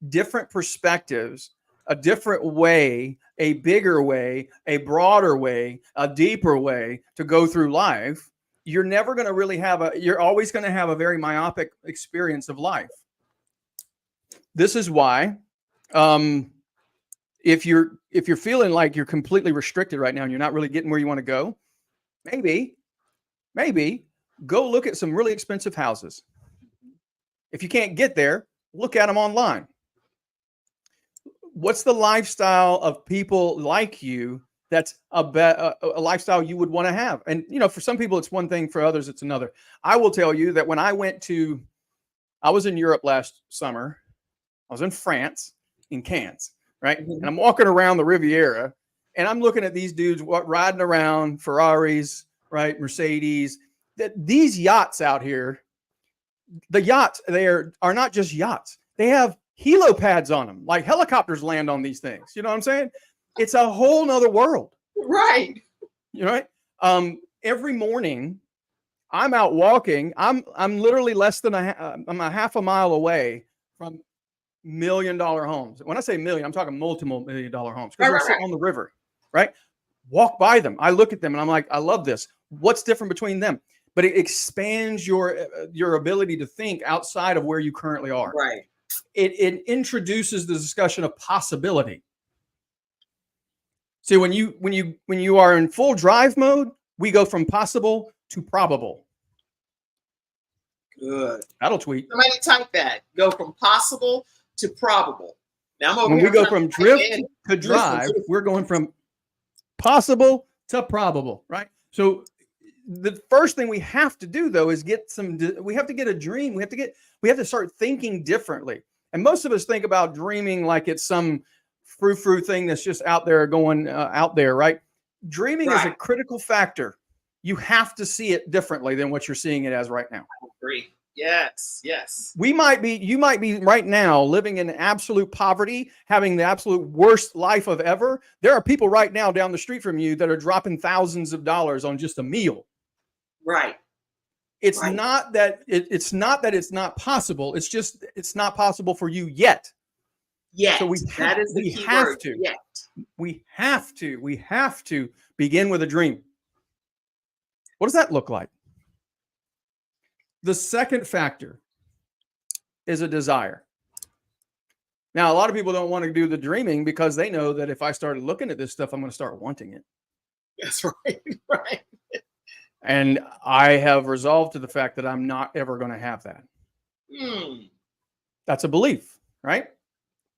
different perspectives, a different way, a bigger way, a broader way, a deeper way to go through life, you're never going to really you're always going to have a very myopic experience of life. This is why if you're feeling like you're completely restricted right now and you're not really getting where you want to go, maybe go look at some really expensive houses. If you can't get there, look at them online. What's the lifestyle of people like you that's a lifestyle you would want to have? And, for some people, it's one thing. For others, it's another. I will tell you that when I was in Europe last summer. I was in France, in Cannes, right? Mm-hmm. And I'm walking around the Riviera, and I'm looking at these dudes riding around Ferraris, right? Mercedes. These yachts out here, the yachts, they are not just yachts. They have helipads on them, like helicopters land on these things. You know what I'm saying? It's a whole nother world. Right. Right. Every morning I'm out walking. I'm literally less than I'm a half a mile away from $1 million homes. When I say million, I'm talking multiple $1 million homes because they're sitting on the river, right? Walk by them. I look at them and I'm like, I love this. What's different between them? But it expands your ability to think outside of where you currently are. Right. It introduces the discussion of possibility. See, when you are in full drive mode, we go from possible to probable. Good. That'll tweet. Somebody type that. Go from possible to probable. Now I'm over when here we go from drift to drive, we're going from possible to probable, right? So the first thing we have to do though is we have to get a dream. We have to start thinking differently. And most of us think about dreaming like it's some frou-frou thing that's just out there going out there, right? Dreaming is a critical factor. You have to see it differently than what you're seeing it as right now. I agree. Yes, yes. You might be right now living in absolute poverty, having the absolute worst life of ever. There are people right now down the street from you that are dropping thousands of dollars on just a meal. Right. It's not that it's not possible. It's just it's not possible for you yet. Yet. So we have to begin with a dream. What does that look like? The second factor is a desire. Now, a lot of people don't want to do the dreaming because they know that if I started looking at this stuff, I'm going to start wanting it. That's right. Right. And I have resolved to the fact that I'm not ever going to have that. That's a belief, right?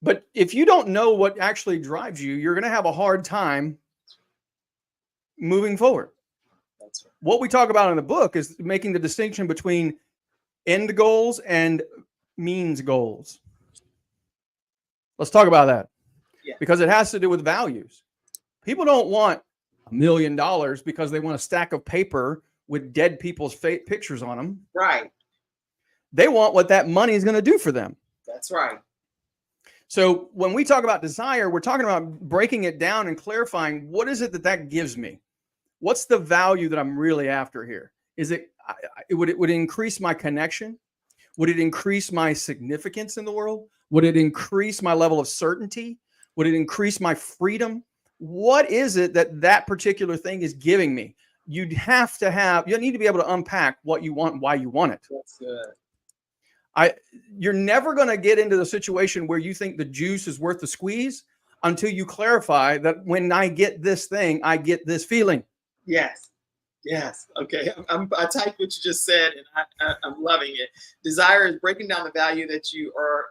But if you don't know what actually drives you, you're going to have a hard time moving forward. That's right. What we talk about in the book is making the distinction between end goals and means goals. Let's talk about that. Yeah. Because it has to do with values. People don't want $1 million because they want a stack of paper with dead people's pictures on them. Right. They want what that money is going to do for them. That's right. So when we talk about desire, we're talking about breaking it down and clarifying what is it that gives me? What's the value that I'm really after here? Is it would it increase my connection? Would it increase my significance in the world? Would it increase my level of certainty? Would it increase my freedom? What is it that particular thing is giving me? You need to be able to unpack what you want, why you want it. That's good. You're never going to get into the situation where you think the juice is worth the squeeze until you clarify that when I get this thing, I get this feeling. Yes. Yes. Okay. I typed what you just said, and I'm loving it. Desire is breaking down the value that you are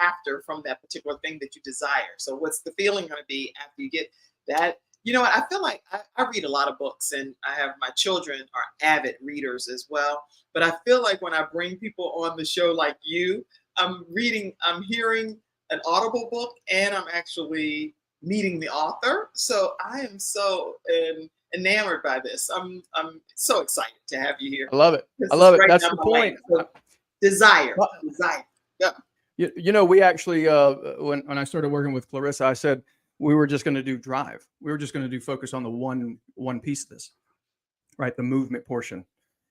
after from that particular thing that you desire. So what's the feeling going to be after you get that? You know what? I feel like I read a lot of books, and I have my children are avid readers as well. But I feel like when I bring people on the show like you, I'm hearing an audible book, and I'm actually meeting the author. So I am so enamored by this. I'm so excited to have you here. I love it. I love it. That's the point. So, desire. Yeah. You know, we actually, when I started working with Clarissa, I said we were just going to do drive. We were just going to do focus on the one piece of this, right? The movement portion.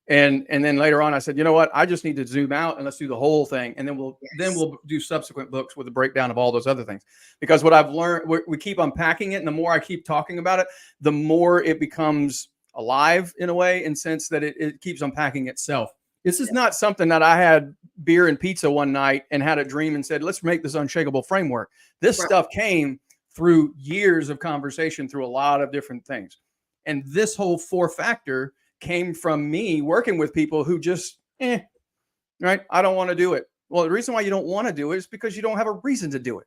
And then later on, I said, you know what? I just need to zoom out and let's do the whole thing. And then we'll do subsequent books with a breakdown of all those other things. Because what I've learned, we keep unpacking it. And the more I keep talking about it, the more it becomes alive in a way, in sense that it keeps unpacking itself. This is not something that I had beer and pizza one night and had a dream and said, let's make this unshakable framework. This stuff came through years of conversation, through a lot of different things. And this whole 4-factor came from me working with people who just, right? I don't want to do it. Well, the reason why you don't want to do it is because you don't have a reason to do it.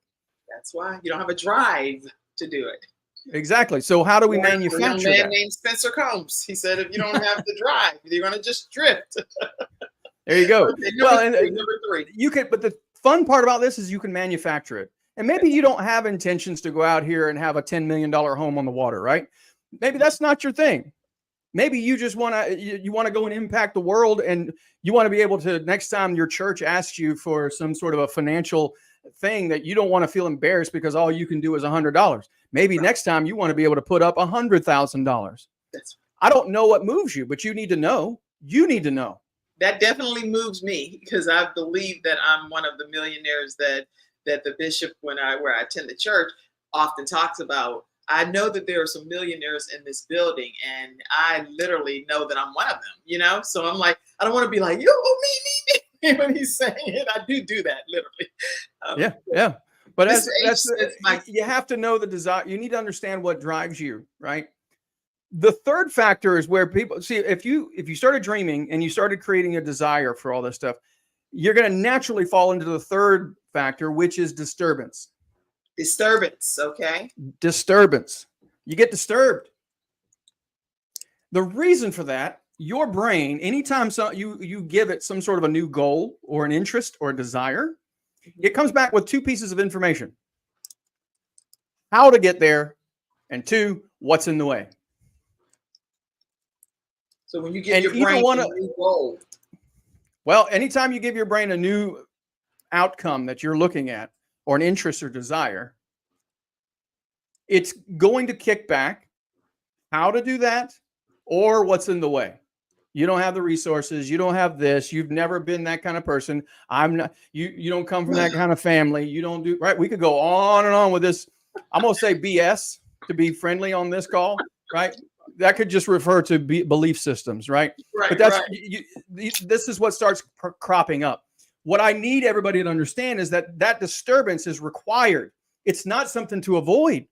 That's why you don't have a drive to do it. Exactly. So how do we manufacture a man that? named Spencer Combs. He said, if you don't have the drive, you're going to just drift. There you go. Okay, number three. You could, but the fun part about this is you can manufacture it. And maybe you don't have intentions to go out here and have a $10 million home on the water, right? Maybe that's not your thing. Maybe you just want to, you want to go and impact the world, and you want to be able to, next time your church asks you for some sort of a financial thing, that you don't want to feel embarrassed because all you can do is $100. Maybe next time you want to be able to put up $100,000. I don't know what moves you, but you need to know. You need to know. That definitely moves me, because I believe that I'm one of the millionaires that the bishop, where I attend the church, often talks about. I know that there are some millionaires in this building, and I literally know that I'm one of them, you know? So I'm like, I don't want to be like, yo, me, when he's saying it. I do that literally. Yeah. But you have to know the desire. You need to understand what drives you, right? The third factor is where people see, if you started dreaming and you started creating a desire for all this stuff, you're going to naturally fall into the third factor, which is disturbance. Disturbance, okay. Disturbance. You get disturbed. The reason for that, your brain, anytime you give it some sort of a new goal or an interest or a desire, it comes back with two pieces of information: how to get there, and two, what's in the way. So when you give your brain a new goal. Well, anytime you give your brain a new outcome that you're looking at, or an interest or desire, it's going to kick back how to do that or what's in the way. You don't have the resources. You don't have this. You've never been that kind of person. I'm not, you don't come from that kind of family. You don't do, right? We could go on and on with this. I'm going to say BS to be friendly on this call, right? That could just refer to belief systems, right? But that's, this is what starts cropping up. What I need everybody to understand is that that disturbance is required. It's not something to avoid.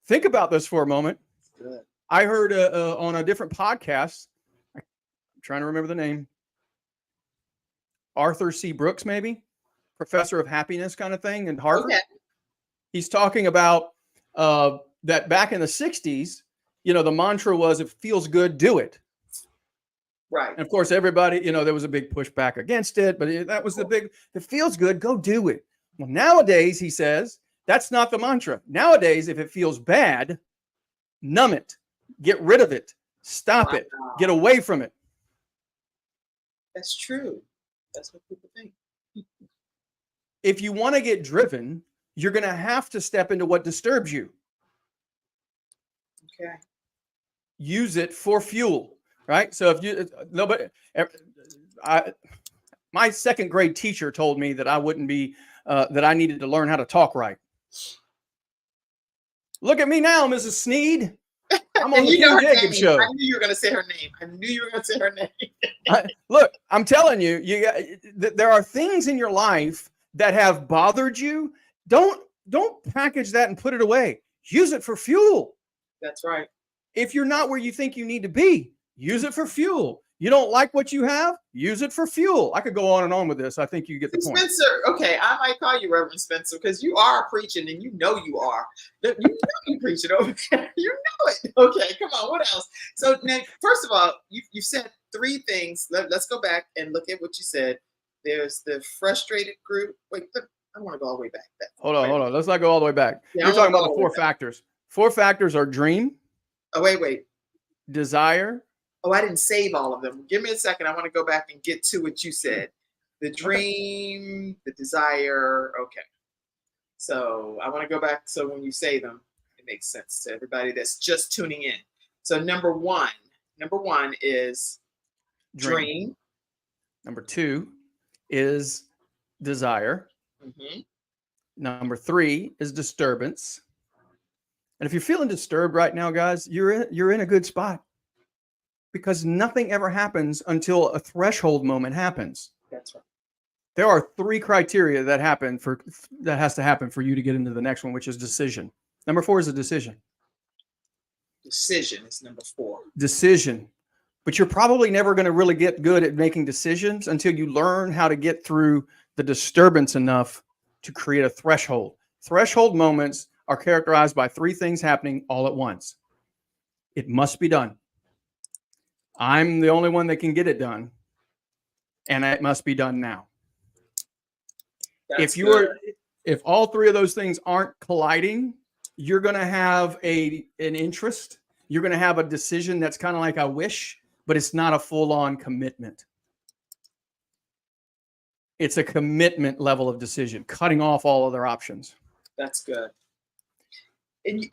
Think about this for a moment. Good. I heard on a different podcast, I'm trying to remember the name, Arthur C. Brooks, maybe, professor of happiness kind of thing in Harvard. Okay. He's talking about that back in the 60s, you know, the mantra was, if it feels good, do it. Right. And of course, everybody, you know, there was a big pushback against it, but that was the big, if it feels good, go do it. Well, nowadays, he says, that's not the mantra. Nowadays, if it feels bad, numb it, get rid of it, stop it, get away from it. That's true. That's what people think. If you want to get driven, you're going to have to step into what disturbs you. Okay. Use it for fuel, right? So if you, nobody, my second grade teacher told me that I wouldn't be, that I needed to learn how to talk right. Look at me now, Mrs. Sneed. I'm on the Kim Jacobs show. I knew you were going to say her name. I knew you were going to say her name. Look, I'm telling you, there are things in your life that have bothered you. Don't package that and put it away. Use it for fuel. That's right. If you're not where you think you need to be, use it for fuel. You don't like what you have, use it for fuel. I could go on and on with this. I think you get the point. Spencer, okay, I might call you Reverend Spencer because you are preaching and you know you are. You know you preach it over there. You know it. Okay, come on. What else? So now, first of all, you said three things. Let's go back and look at what you said. There's the frustrated group. Wait, I want to go all the way back. Hold on. Let's not go all the way back. Yeah, you're talking about the 4 factors. 4 factors are dream. Oh, wait. Desire. Oh, I didn't save all of them. Give me a second. I want to go back and get to what you said. The dream, the desire. Okay. So I want to go back. So when you say them, it makes sense to everybody that's just tuning in. So number one is dream. Number 2 is desire. Mm-hmm. Number 3 is disturbance. And if you're feeling disturbed right now, guys, you're in a good spot. Because nothing ever happens until a threshold moment happens. That's right. There are 3 criteria that has to happen for you to get into the next one, which is decision. Number 4 is a decision. Decision is number 4. Decision. But you're probably never going to really get good at making decisions until you learn how to get through the disturbance enough to create a threshold. Threshold moments are characterized by 3 things happening all at once. It must be done. I'm the only one that can get it done, and it must be done now. If all 3 of those things aren't colliding, you're going to have an interest. You're going to have a decision that's kind of like a wish, but it's not a full-on commitment. It's a commitment level of decision, cutting off all other options. That's good. And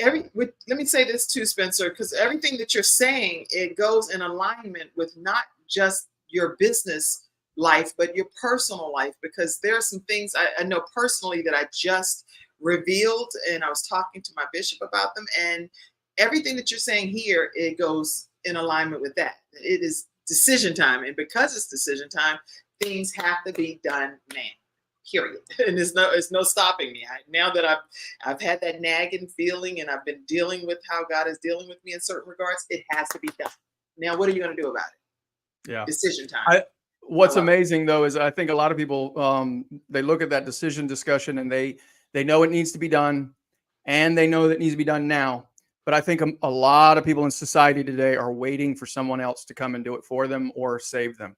let me say this too, Spencer, because everything that you're saying, it goes in alignment with not just your business life, but your personal life, because there are some things I know personally that I just revealed, and I was talking to my bishop about them, and everything that you're saying here, it goes in alignment with that. It is decision time, and because it's decision time, things have to be done now. Period. And there's no stopping me. Now that I've had that nagging feeling and I've been dealing with how God is dealing with me in certain regards, it has to be done. Now, what are you going to do about it? Yeah. Decision time. What's amazing though is I think a lot of people they look at that decision discussion and they know it needs to be done and they know that it needs to be done now. But I think a lot of people in society today are waiting for someone else to come and do it for them or save them.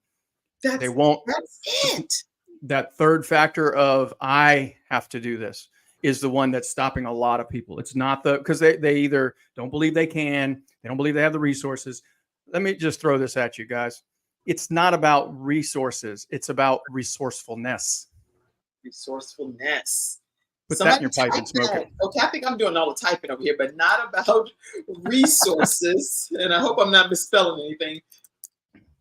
They won't. That's it. That third factor of I have to do this is the one that's stopping a lot of people. It's not because they either don't believe they can, they don't believe they have the resources. Let me just throw this at you guys. It's not about resources. It's about resourcefulness. Resourcefulness. Put that in your pipe and smoke it. Okay, I think I'm doing all the typing over here, but not about resources. And I hope I'm not misspelling anything.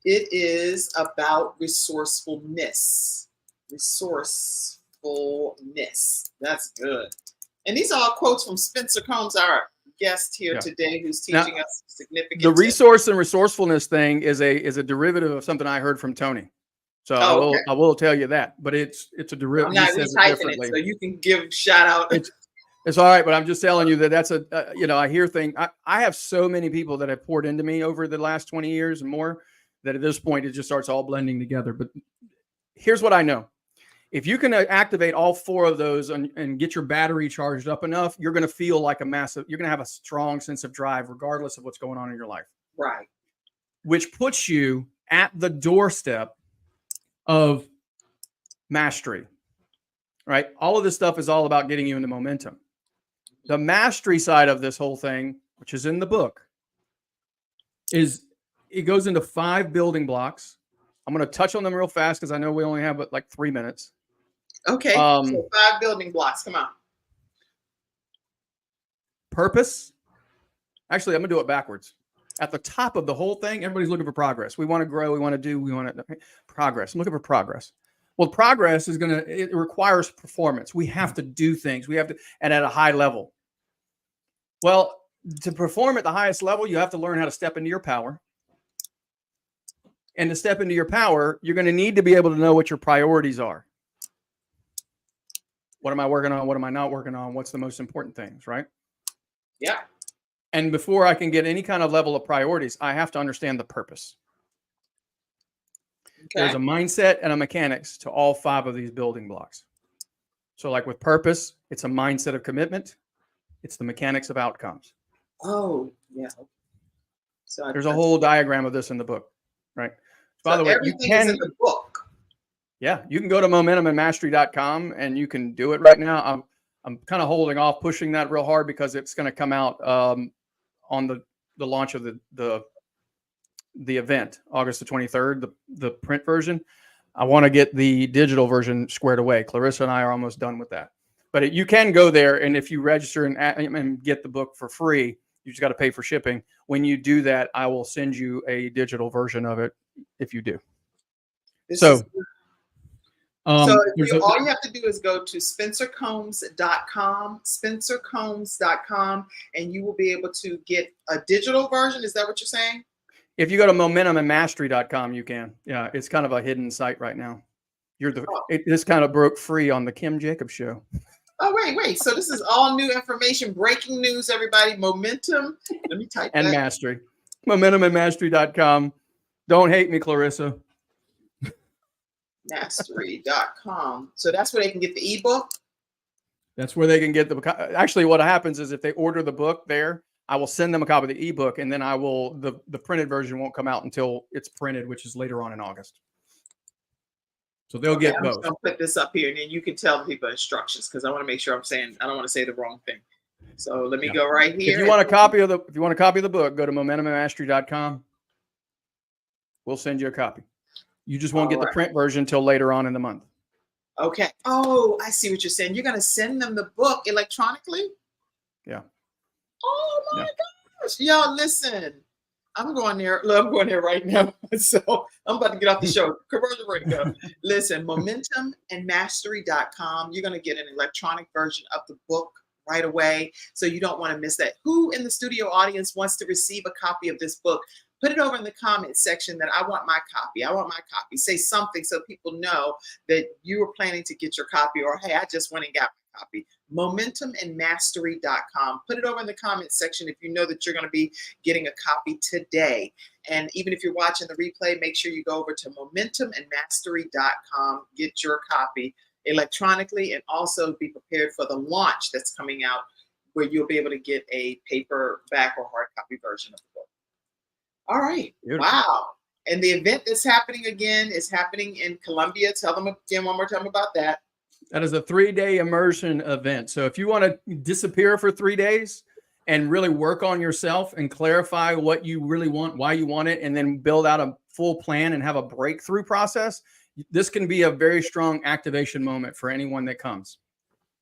It is about resourcefulness. Resourcefulness. That's good. And these are all quotes from Spencer Combs, our guest here today, who's teaching us significant. The resource and resourcefulness thing is a derivative of something I heard from Tony. So I will tell you that, but it's a derivative. I'm not retyping it, so you can give shout out. It's all right, but I'm just telling you that that's I hear things. I have so many people that have poured into me over the last 20 years and more that at this point it just starts all blending together. But here's what I know. If you can activate all four of those and get your battery charged up enough, you're going to feel like you're going to have a strong sense of drive, regardless of what's going on in your life. Right. Which puts you at the doorstep of mastery, right? All of this stuff is all about getting you into momentum. The mastery side of this whole thing, which is in the book, is it goes into 5 building blocks. I'm going to touch on them real fast because I know we only have like 3 minutes. Okay. So 5 building blocks. Come on. Purpose. Actually, I'm going to do it backwards. At the top of the whole thing, everybody's looking for progress. We want to grow. We want to progress. I'm looking for progress. Well, progress is it requires performance. We have to do things. And at a high level. Well, to perform at the highest level, you have to learn how to step into your power. And to step into your power, you're going to need to be able to know what your priorities are. What am I working on? What am I not working on? What's the most important things, right? Yeah. And before I can get any kind of level of priorities, I have to understand the purpose. Okay. There's a mindset and a mechanics to all 5 of these building blocks. So like with purpose, it's a mindset of commitment. It's the mechanics of outcomes. Oh, yeah. So there's a whole diagram of this in the book, right? By the way, everything is in the book. Yeah, you can go to momentumandmastery.com and you can do it right now. I'm kind of holding off pushing that real hard because it's going to come out on the launch of the event, August the 23rd, the print version. I want to get the digital version squared away. Clarissa and I are almost done with that. But you can go there, and if you register and get the book for free, you just got to pay for shipping. When you do that, I will send you a digital version of it if you do. So all you have to do is go to spencercombs.com, and you will be able to get a digital version. Is that what you're saying? If you go to momentumandmastery.com, you can. Yeah, it's kind of a hidden site right now. This kind of broke free on the Kim Jacobs show. Oh, wait. So this is all new information, breaking news, everybody. Momentum. Let me type and mastery. Momentumandmastery.com. Don't hate me, Clarissa. Mastery.com. So that's where they can get the ebook? That's where they can get the. Actually, what happens is if they order the book there, I will send them a copy of the ebook, and then the printed version won't come out until it's printed, which is later on in August. So they'll get both. I'm just gonna put this up here, and then you can tell people instructions because I want to make sure I don't want to say the wrong thing. So let me go right here. If you want a copy of the book, go to momentumandmastery.com. We'll send you a copy. You just won't get the print version until later on in the month. Okay. Oh, I see what you're saying. You're gonna send them the book electronically? Yeah. Oh my gosh. Y'all listen. I'm going there right now. So I'm about to get off the show. Commercial break. Listen, momentumandmastery.com. You're going to get an electronic version of the book right away. So you don't want to miss that. Who in the studio audience wants to receive a copy of this book? Put it over in the comment section that I want my copy. I want my copy. Say something so people know that you were planning to get your copy, or hey, I just went and got my copy. Momentumandmastery.com. Put it over in the comment section if you know that you're going to be getting a copy today. And even if you're watching the replay, make sure you go over to momentumandmastery.com, get your copy electronically, and also be prepared for the launch that's coming out where you'll be able to get a paperback or hard copy version of the book. All right. Beautiful. Wow. And the event that's happening again is happening in Columbia. Tell them again one more time about that. That is a 3-day immersion event. So if you want to disappear for 3 days and really work on yourself and clarify what you really want, why you want it, and then build out a full plan and have a breakthrough process, this can be a very strong activation moment for anyone that comes.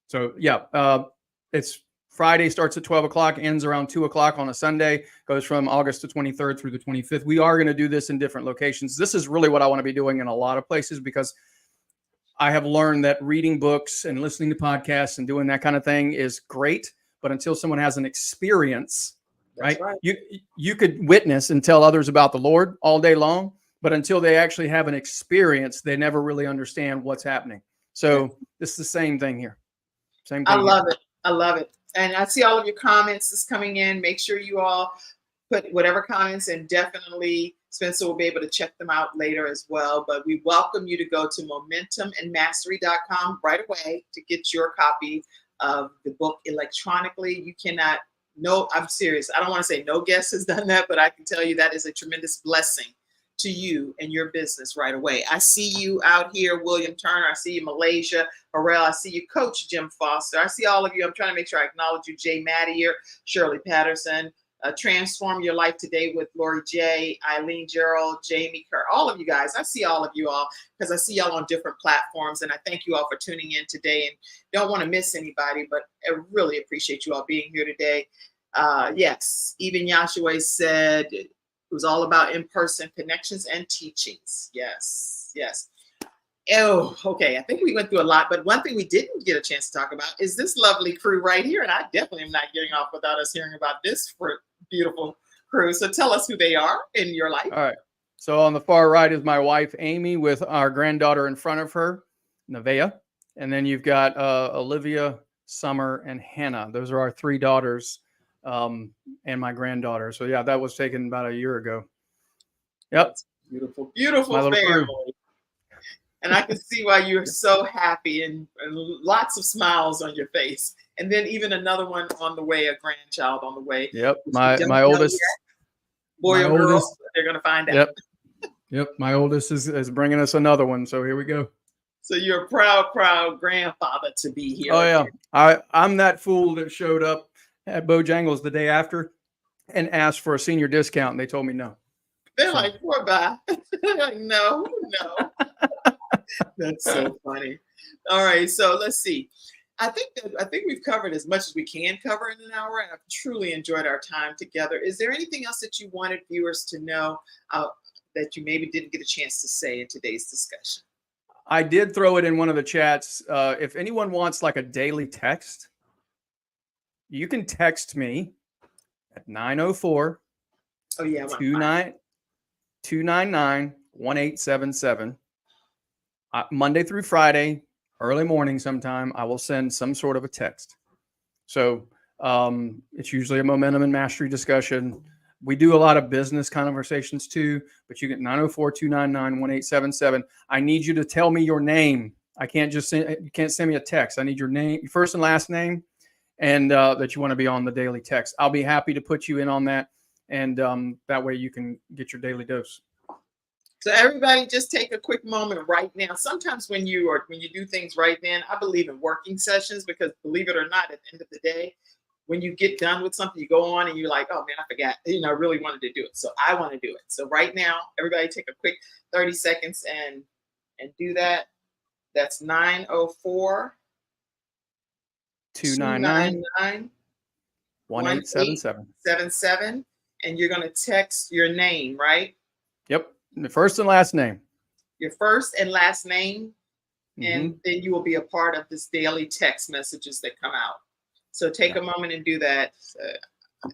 So yeah, it's Friday, starts at 12 o'clock, ends around 2 o'clock on a Sunday, goes from August the 23rd through the 25th. We are going to do this in different locations. This is really what I want to be doing in a lot of places, because I have learned that reading books and listening to podcasts and doing that kind of thing is great, but until someone has an experience, right? You could witness and tell others about the Lord all day long, but until they actually have an experience, they never really understand what's happening. So it's the same thing here. Same thing. I love it. I love it. And I see all of your comments is coming in. Make sure you all put whatever comments, and definitely Spencer will be able to check them out later as well. But we welcome you to go to momentumandmastery.com right away to get your copy of the book electronically. You cannot, no, I'm serious. I don't want to say no guest has done that, but I can tell you that is a tremendous blessing to you and your business right away. I see you out here, William Turner. I see you, Malaysia. Harrell, I see you, Coach Jim Foster. I see all of you. I'm trying to make sure I acknowledge you. Jay Mattier, Shirley Patterson, Transform Your Life Today with Lori J, Eileen Gerald, Jamie Kerr, all of you guys. I see all of you all because I see y'all on different platforms, and I thank you all for tuning in today, and don't want to miss anybody, but I really appreciate you all being here today. Yes, even Yahshua said it was all about in-person connections and teachings. Yes, yes. Oh, okay. I think we went through a lot, but one thing we didn't get a chance to talk about is this lovely crew right here. And I definitely am not getting off without us hearing about this beautiful crew. So tell us who they are in your life. All right. So on the far right is my wife, Amy, with our granddaughter in front of her, Nevaeh. And then you've got Olivia, Summer, and Hannah. Those are our 3 daughters and my granddaughter. So yeah, that was taken about a year ago. Yep. That's beautiful, beautiful family. And I can see why you're so happy and lots of smiles on your face. And then even another one on the way, a grandchild on the way. Yep. My oldest. Boy or girl, they're going to find out. Yep. My oldest is bringing us another one. So here we go. So you're a proud grandfather to be here. Oh, yeah. I'm that fool that showed up at Bojangles the day after and asked for a senior discount. And they told me no. They're like, poor guy. They're like, no. That's so funny. All right, so let's see. I think we've covered as much as we can cover in an hour, and I've truly enjoyed our time together. Is there anything else that you wanted viewers to know that you maybe didn't get a chance to say in today's discussion? I did throw it in one of the chats. If anyone wants like a daily text, you can text me at 904 299 1877. Monday through Friday, early morning sometime, I will send some sort of a text. So it's usually a momentum and mastery discussion. We do a lot of business conversations too, but you get 904-299-1877. I need you to tell me your name. I can't just send, you can't send me a text. I need your name, your first and last name, and that you want to be on the daily text. I'll be happy to put you in on that. And that way you can get your daily dose. So everybody just take a quick moment right now. Sometimes when you do things right then, I believe in working sessions, because believe it or not, at the end of the day, when you get done with something, you go on and you're like, oh man, I forgot, I really wanted to do it. So I want to do it. So right now, everybody take a quick 30 seconds and do that. That's 904 299 1877. And you're going to text your name, right? Yep. The first and last name. Your first and last name. And then you will be a part of this daily text messages that come out. So take a moment and do that.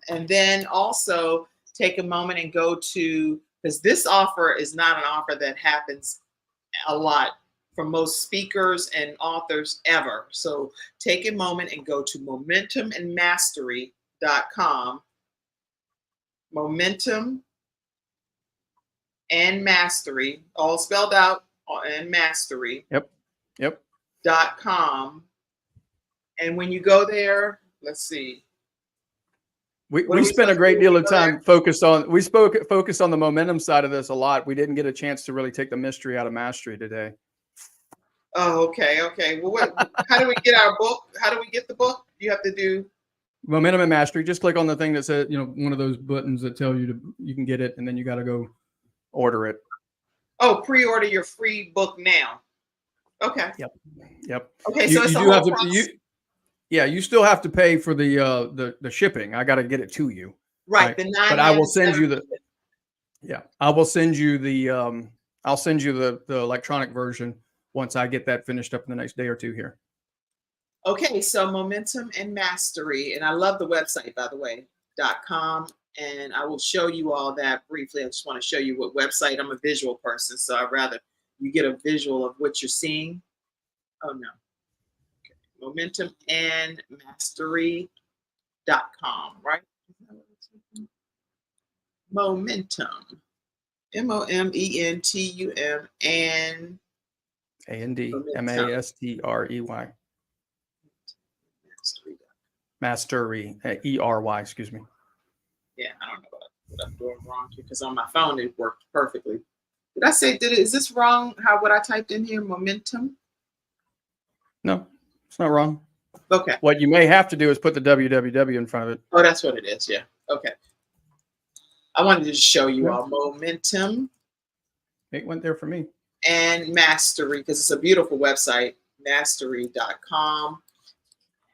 And then also take a moment and go to, because this offer is not an offer that happens a lot for most speakers and authors ever. So take a moment and go to momentumandmastery.com. Momentum and Mastery, all spelled out, and Mastery. Yep. .com. And when you go there, let's see. What We are we spent a supposed to great do? deal of Go there? time focused on the momentum side of this a lot. We didn't get a chance to really take the mystery out of mastery today. Oh, okay, okay. Well, how do we get our book? How do we get the book? You have to do. Momentum and mastery. Just click on the thing that says, one of those buttons that tell you can get it, and then you got to go order it. Oh, pre-order your free book now. Okay. Yep. Okay, You, so it's you a do whole have to. process. You still have to pay for the shipping. I got to get it to you. Right. The But I will send you $9.97. I will send you I'll send you the electronic version once I get that finished up in the next day or two here. Okay, so momentum and mastery, and I love the website, by the way, .com, and I will show you all that briefly. I just want to show you what website. I'm a visual person, so I'd rather you get a visual of what you're seeing. Oh no. Okay. Momentum and mastery.com, right? Momentum. momentum and AND mastery. Mastery, ERY, excuse me. Yeah, I don't know what I'm doing wrong here because on my phone it worked perfectly. Did I say, is this wrong? What I typed in here? Momentum? No, it's not wrong. Okay. What you may have to do is put the www in front of it. Oh, that's what it is. Yeah. Okay. I wanted to show you all momentum. It went there for me. And mastery, because it's a beautiful website, mastery.com.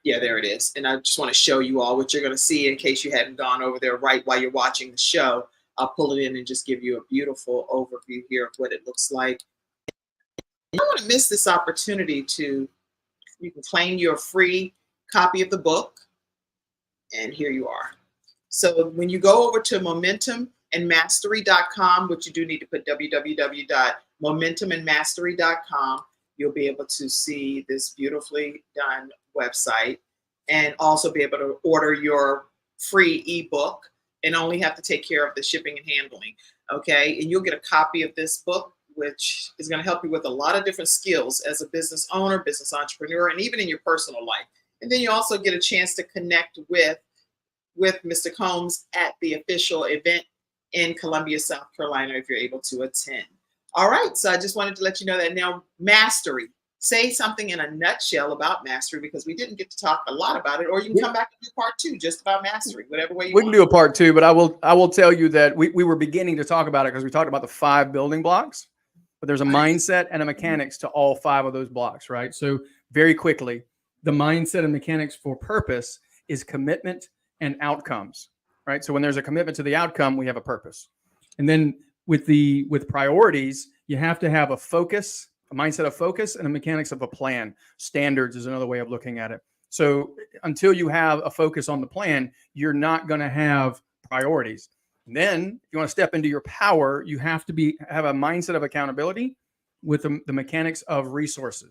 Yeah, there it is. And I just want to show you all what you're going to see in case you hadn't gone over there right while you're watching the show. I'll pull it in and just give you a beautiful overview here of what it looks like. You don't want to miss this opportunity you can claim your free copy of the book. And here you are. So when you go over to momentumandmastery.com, which you do need to put www.momentumandmastery.com, you'll be able to see this beautifully done website and also be able to order your free ebook and only have to take care of the shipping and handling. Okay. And you'll get a copy of this book, which is going to help you with a lot of different skills as a business owner, business entrepreneur, and even in your personal life. And then you also get a chance to connect with Mr. Combs at the official event in Columbia, South Carolina, if you're able to attend. All right, so I just wanted to let you know that now mastery. Say something in a nutshell about mastery because we didn't get to talk a lot about it, or you can come back and do part 2 just about mastery, whatever way you want. We can do a part 2, but I will tell you that we were beginning to talk about it because we talked about the 5 building blocks, but there's a mindset and a mechanics to all 5 of those blocks, right? So very quickly, the mindset and mechanics for purpose is commitment and outcomes, right? So when there's a commitment to the outcome, we have a purpose. And then with priorities, you have to have a focus, a mindset of focus, and a mechanics of a plan. Standards is another way of looking at it. So until you have a focus on the plan, you're not going to have priorities. And then if you want to step into your power, you have to have a mindset of accountability with the mechanics of resource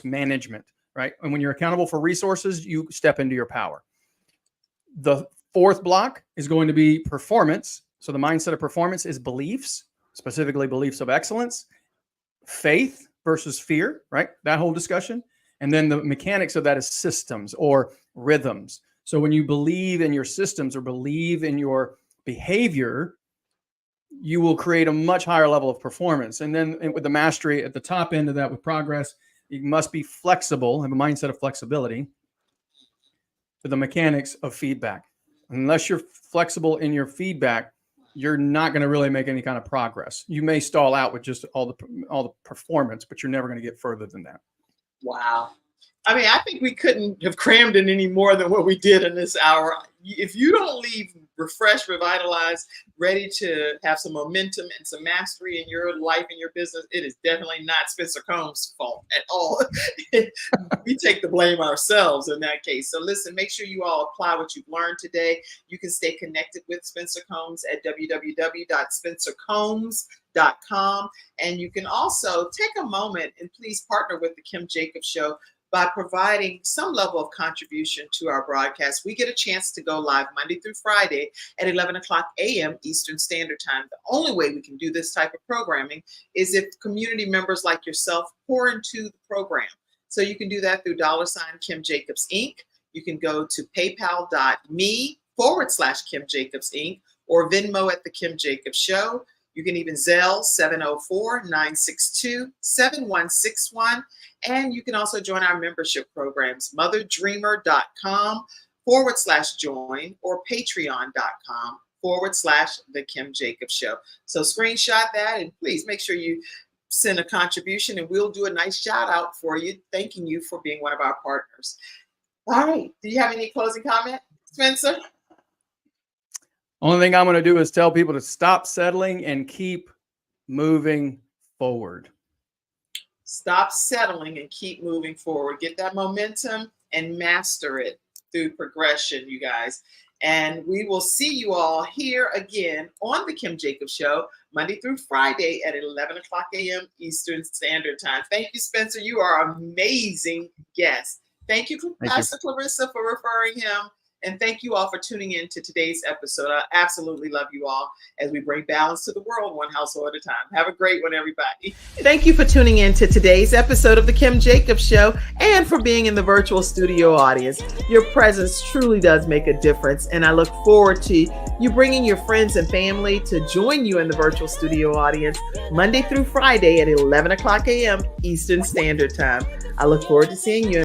management, right? And when you're accountable for resources, you step into your power. The 4th block is going to be performance. So the mindset of performance is beliefs, specifically beliefs of excellence, faith versus fear, right? That whole discussion. And then the mechanics of that is systems or rhythms. So when you believe in your systems or believe in your behavior, you will create a much higher level of performance. And then with the mastery at the top end of that with progress, you must be flexible, have a mindset of flexibility. To the mechanics of feedback. Unless you're flexible in your feedback, you're not going to really make any kind of progress. You may stall out with just all the performance, but you're never going to get further than that. Wow. I mean, I think we couldn't have crammed in any more than what we did in this hour. If you don't leave refreshed, revitalized, ready to have some momentum and some mastery in your life and your business, it is definitely not Spencer Combs' fault at all. We take the blame ourselves in that case. So listen, make sure you all apply what you've learned today. You can stay connected with Spencer Combs at www.spencercombs.com. And you can also take a moment and please partner with the Kim Jacobs Show by providing some level of contribution to our broadcast. We get a chance to go live Monday through Friday at 11 o'clock a.m. Eastern Standard Time. The only way we can do this type of programming is if community members like yourself pour into the program. So you can do that through $Kim Jacobs Inc. You can go to paypal.me /Kim Jacobs Inc. or Venmo at The Kim Jacobs Show. You can even Zelle 704-962-7161. And you can also join our membership programs, motherdreamer.com/join or patreon.com/The Kim Jacobs Show. So screenshot that and please make sure you send a contribution and we'll do a nice shout out for you, thanking you for being one of our partners. All right. Do you have any closing comment, Spencer? Only thing I'm going to do is tell people to stop settling and keep moving forward. Stop settling and keep moving forward. Get that momentum and master it through progression, you guys. And we will see you all here again on The Kim Jacobs Show, Monday through Friday at 11 o'clock a.m. Eastern Standard Time. Thank you, Spencer. You are an amazing guest. Thank you, Pastor Clarissa, for referring him. And thank you all for tuning in to today's episode. I absolutely love you all as we bring balance to the world, one household at a time. Have a great one, everybody. Thank you for tuning in to today's episode of The Kim Jacobs Show and for being in the virtual studio audience. Your presence truly does make a difference. And I look forward to you bringing your friends and family to join you in the virtual studio audience Monday through Friday at 11 o'clock a.m. Eastern Standard Time. I look forward to seeing you.